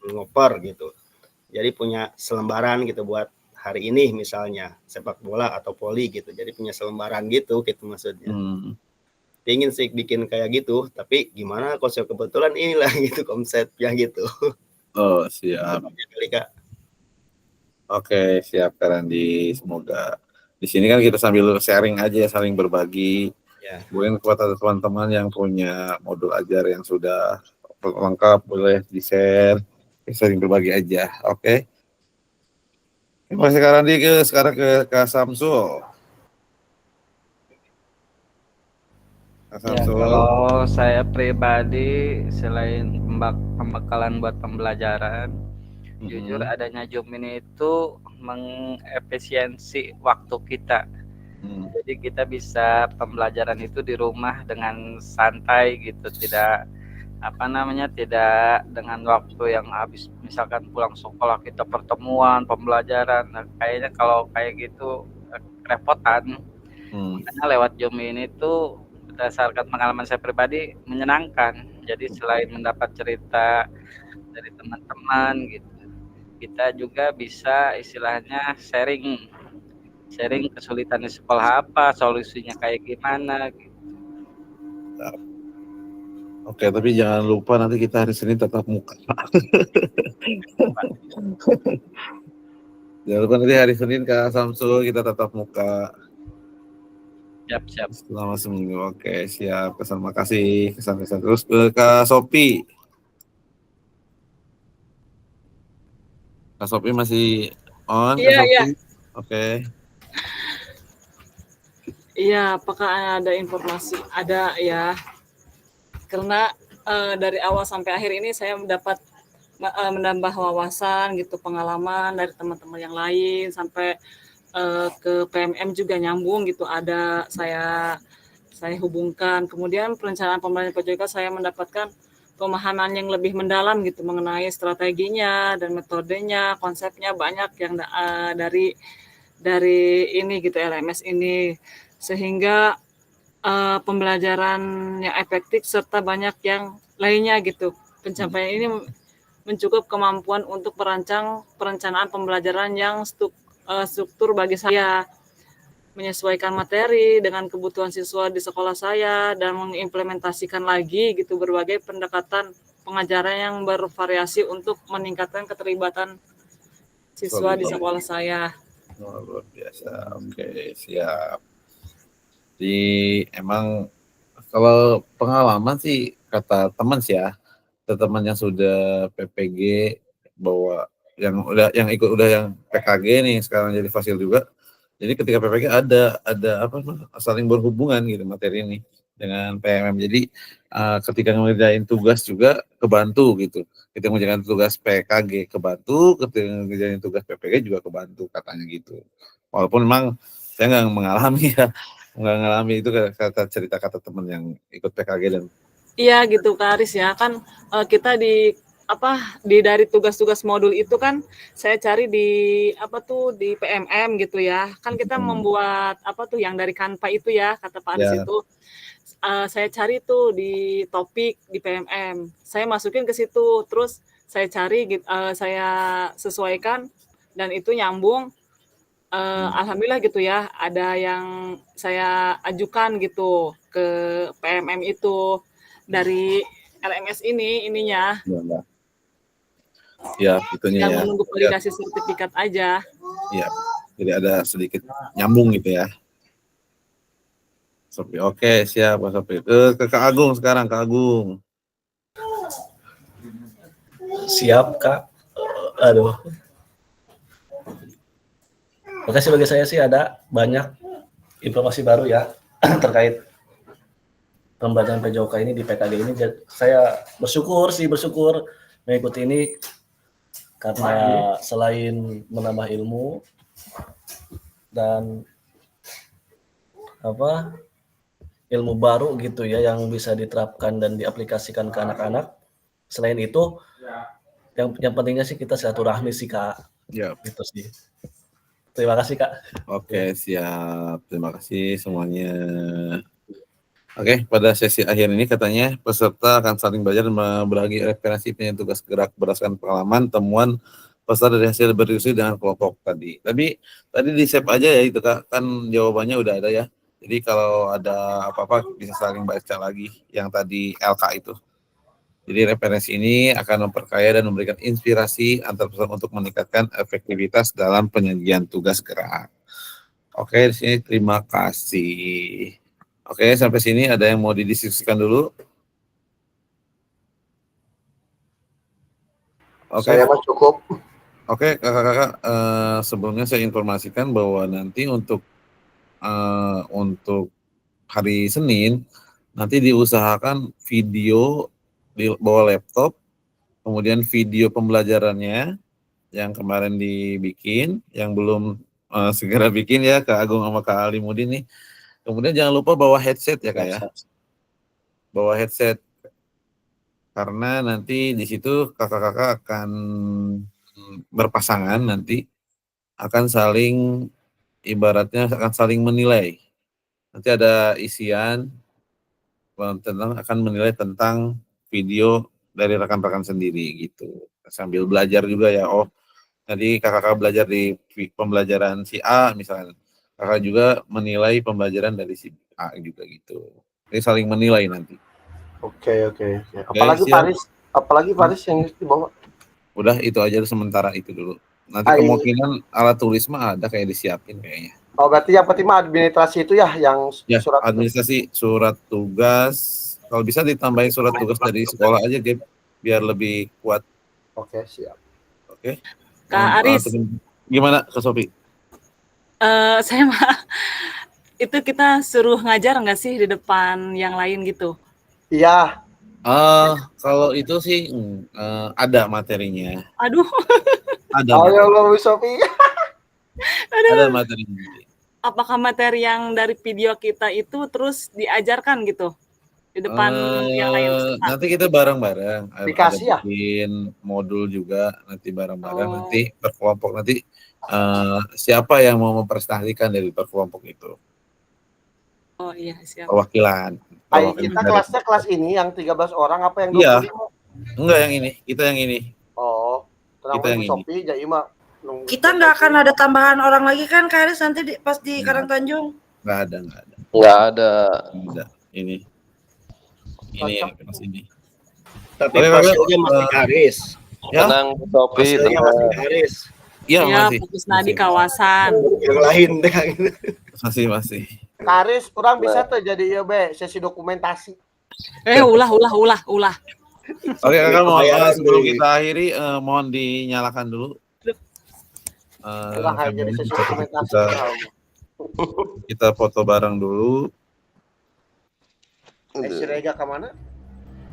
ngoper gitu. Jadi punya selembaran gitu buat hari ini misalnya sepak bola atau voli gitu, jadi punya selembaran gitu maksudnya. Ingin sih bikin kayak gitu, tapi gimana konsep, kebetulan inilah gitu konsepnya gitu. Oh siap. Oke siap Kak Randi, semoga di sini kan kita sambil sharing aja, saling berbagi. Ya. Mungkin kepada teman-teman yang punya modul ajar yang sudah lengkap boleh di-share, saling berbagi aja. Oke. Terima kasih Kak Randi. Sekarang ke Kak Samsul. Ya, kalau saya pribadi selain pembekalan buat pembelajaran, jujur adanya Zoom ini itu mengefisiensi waktu kita. Jadi kita bisa pembelajaran itu di rumah dengan santai gitu, tidak tidak dengan waktu yang habis, misalkan pulang sekolah kita pertemuan pembelajaran. Nah, kayaknya kalau kayak gitu kerepotan. Makanya lewat Zoom ini tuh berdasarkan pengalaman saya pribadi menyenangkan. Jadi selain mendapat cerita dari teman-teman gitu, kita juga bisa istilahnya sharing kesulitan di sekolah apa, solusinya kayak gimana gitu. Oke, tapi jangan lupa nanti kita hari Senin tatap muka. Jangan lupa nanti hari Senin Kak Samsul kita tatap muka. Siap. Selama seminggu. Oke, siap. Terima kasih kesan-kesan. Terus Kak Sopi. Kak Sopi masih on? Iya. Oke. Iya, apakah ada informasi? Ada ya. Karena dari awal sampai akhir ini saya mendapat menambah wawasan gitu, pengalaman dari teman-teman yang lain sampai ke PMM juga nyambung gitu, ada saya hubungkan. Kemudian perencanaan pembelajaran PJOK saya mendapatkan pemahaman yang lebih mendalam gitu mengenai strateginya dan metodenya, konsepnya banyak yang dari ini gitu LMS ini, sehingga pembelajaran yang efektif serta banyak yang lainnya gitu. Pencapaian ini mencukup kemampuan untuk merancang perencanaan pembelajaran yang struktur bagi saya, menyesuaikan materi dengan kebutuhan siswa di sekolah saya, dan mengimplementasikan lagi gitu berbagai pendekatan pengajaran yang bervariasi untuk meningkatkan keterlibatan siswa di sekolah saya. Luar biasa. Oke, siap. Jadi emang kalau pengalaman sih kata teman sih ya, teman yang sudah PPG bahwa yang ikut udah yang PKG nih sekarang jadi fasil juga. Jadi ketika PPG ada apa saling berhubungan gitu materi ini dengan PMM. Jadi ketika ngerjain tugas juga kebantu gitu. Ketika ngerjain tugas PKG kebantu, ketika ngerjain tugas PPG juga kebantu katanya gitu. Walaupun memang saya nggak mengalami ya, nggak mengalami itu kata cerita kata teman yang ikut PKG dan iya gitu Kak Aris ya, kan kita di dari tugas-tugas modul itu kan saya cari di di PMM gitu ya. Kan kita membuat yang dari Canva itu ya, kata Pak Aris itu. Saya cari tuh di topik di PMM. Saya masukin ke situ, terus saya cari saya sesuaikan dan itu nyambung. Alhamdulillah gitu ya, ada yang saya ajukan gitu ke PMM itu dari LMS ininya. Ya, itunya yang ya. menunggu validasi sertifikat aja. Iya, jadi ada sedikit nyambung gitu ya. Sopi, oke siap Pak Sopi. Ke Kak Agung sekarang, Kak Agung. Siap Kak. Aduh. Makasih bagi saya sih ada banyak informasi baru ya terkait pembelajaran PJOK ini di PKG ini. Saya bersyukur mengikuti ini karena selain menambah ilmu dan ilmu baru gitu ya yang bisa diterapkan dan diaplikasikan ke anak-anak. Selain itu yang pentingnya sih kita silaturahmi sih Kak. Ya. Gitu sih. Terima kasih Kak. Oke, siap. Terima kasih semuanya. Oke, pada sesi akhir ini katanya peserta akan saling belajar dan berbagi referensi penilaian tugas gerak berdasarkan pengalaman, temuan, peserta dari hasil berdiskusi dengan kelompok tadi. Tapi tadi di save aja ya itu Kak, kan jawabannya udah ada ya. Jadi kalau ada apa-apa bisa saling baca lagi yang tadi LK itu. Jadi referensi ini akan memperkaya dan memberikan inspirasi antar peserta untuk meningkatkan efektivitas dalam penyajian tugas gerak. Oke, di sini terima kasih. Oke, sampai sini ada yang mau didiskusikan dulu? Oke. Saya mah cukup. Oke, kakak-kakak, sebelumnya saya informasikan bahwa nanti untuk hari Senin nanti diusahakan video di bawa laptop, kemudian video pembelajarannya yang kemarin dibikin, yang belum segera bikin ya Kak Agung sama Kak Alimudin nih. Kemudian jangan lupa bawa headset ya Kak ya. Bawa headset. Karena nanti di situ kakak-kakak akan berpasangan nanti akan saling ibaratnya akan saling menilai. Nanti ada isian akan menilai tentang video dari rekan-rekan sendiri gitu. Sambil belajar juga ya. Oh, tadi kakak-kakak belajar di pembelajaran si A misalnya. Kakak juga menilai pembelajaran dari si A juga gitu. Jadi saling menilai nanti. Oke. Apalagi Paris yang dibawa. Udah itu aja sementara itu dulu. Nanti kemungkinan alat tulis mah ada kayak disiapin kayaknya. Oh, berarti yang penting mah administrasi itu ya yang surat administrasi, surat tugas. Kalau bisa ditambahin surat tugas dari sekolah aja Gap, biar lebih kuat. Oke, siap. Oke. Kak Aris. Gimana Kak Sofi? Saya mah itu kita suruh ngajar nggak sih di depan yang lain gitu? Iya. Kalau itu sih ada materinya. Aduh. Ada Ayo lo Sofi. Ada materinya. Apakah materi yang dari video kita itu terus diajarkan gitu di depan yang lain peserta? Nanti kita bareng-bareng. Dikasih ya? Bikin modul juga nanti bareng-bareng. Nanti per kelompok nanti siapa yang mau mempresentasikan dari per kelompok itu. Oh iya, siap. Perwakilan. Kita kelasnya kelas ini yang 13 orang apa yang 25? Iya. Enggak yang ini, kita yang ini. Oh, kita yang ini. Sofi, jadi mah kita nggak akan ada tambahan orang lagi kan, Kak Aris, nanti pas di Karangtanjung? Nggak ada. Nggak ada. Ini yang kelas ini. Tapi pasnya masih Aris. Ya? Tenang, Sofi. Hasilnya masih Aris. Iya, masih. Fokus di kawasan. Yang lain deh. Masih. Karis, kurang bisa tuh jadi ya be sesi dokumentasi. Ulah. Oke, kakak mohon sebelum kita akhiri mohon dinyalakan dulu. Kurang aja jadi sesi dokumentasi. Kita foto bareng dulu. Si Rega kemana?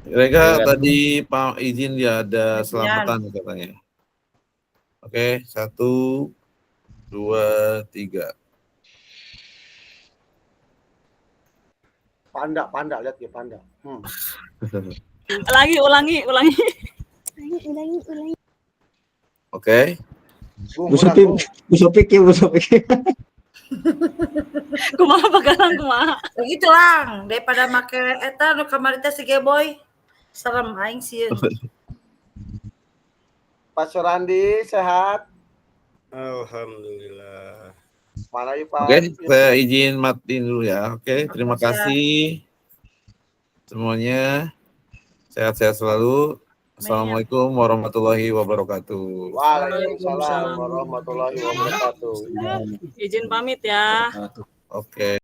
Rega tadi Pak izin dia ada selamatan katanya. Oke, 1, 2, 3. Panda lihat ya panda. Ulangi. Oke. Bu Sofi. Kumaha bakalan kumaha. Begitu lang, daripada make eta nu kamari teh si Geboy. Serem aing sieun. Pak Surandi sehat? Alhamdulillah. Mana yuk Pak? Oke, saya izin matiin dulu ya. Oke, terima kasih semuanya. Sehat-sehat selalu. Assalamualaikum warahmatullahi wabarakatuh. Waalaikumsalam warahmatullahi wabarakatuh. Izin pamit ya. Oke.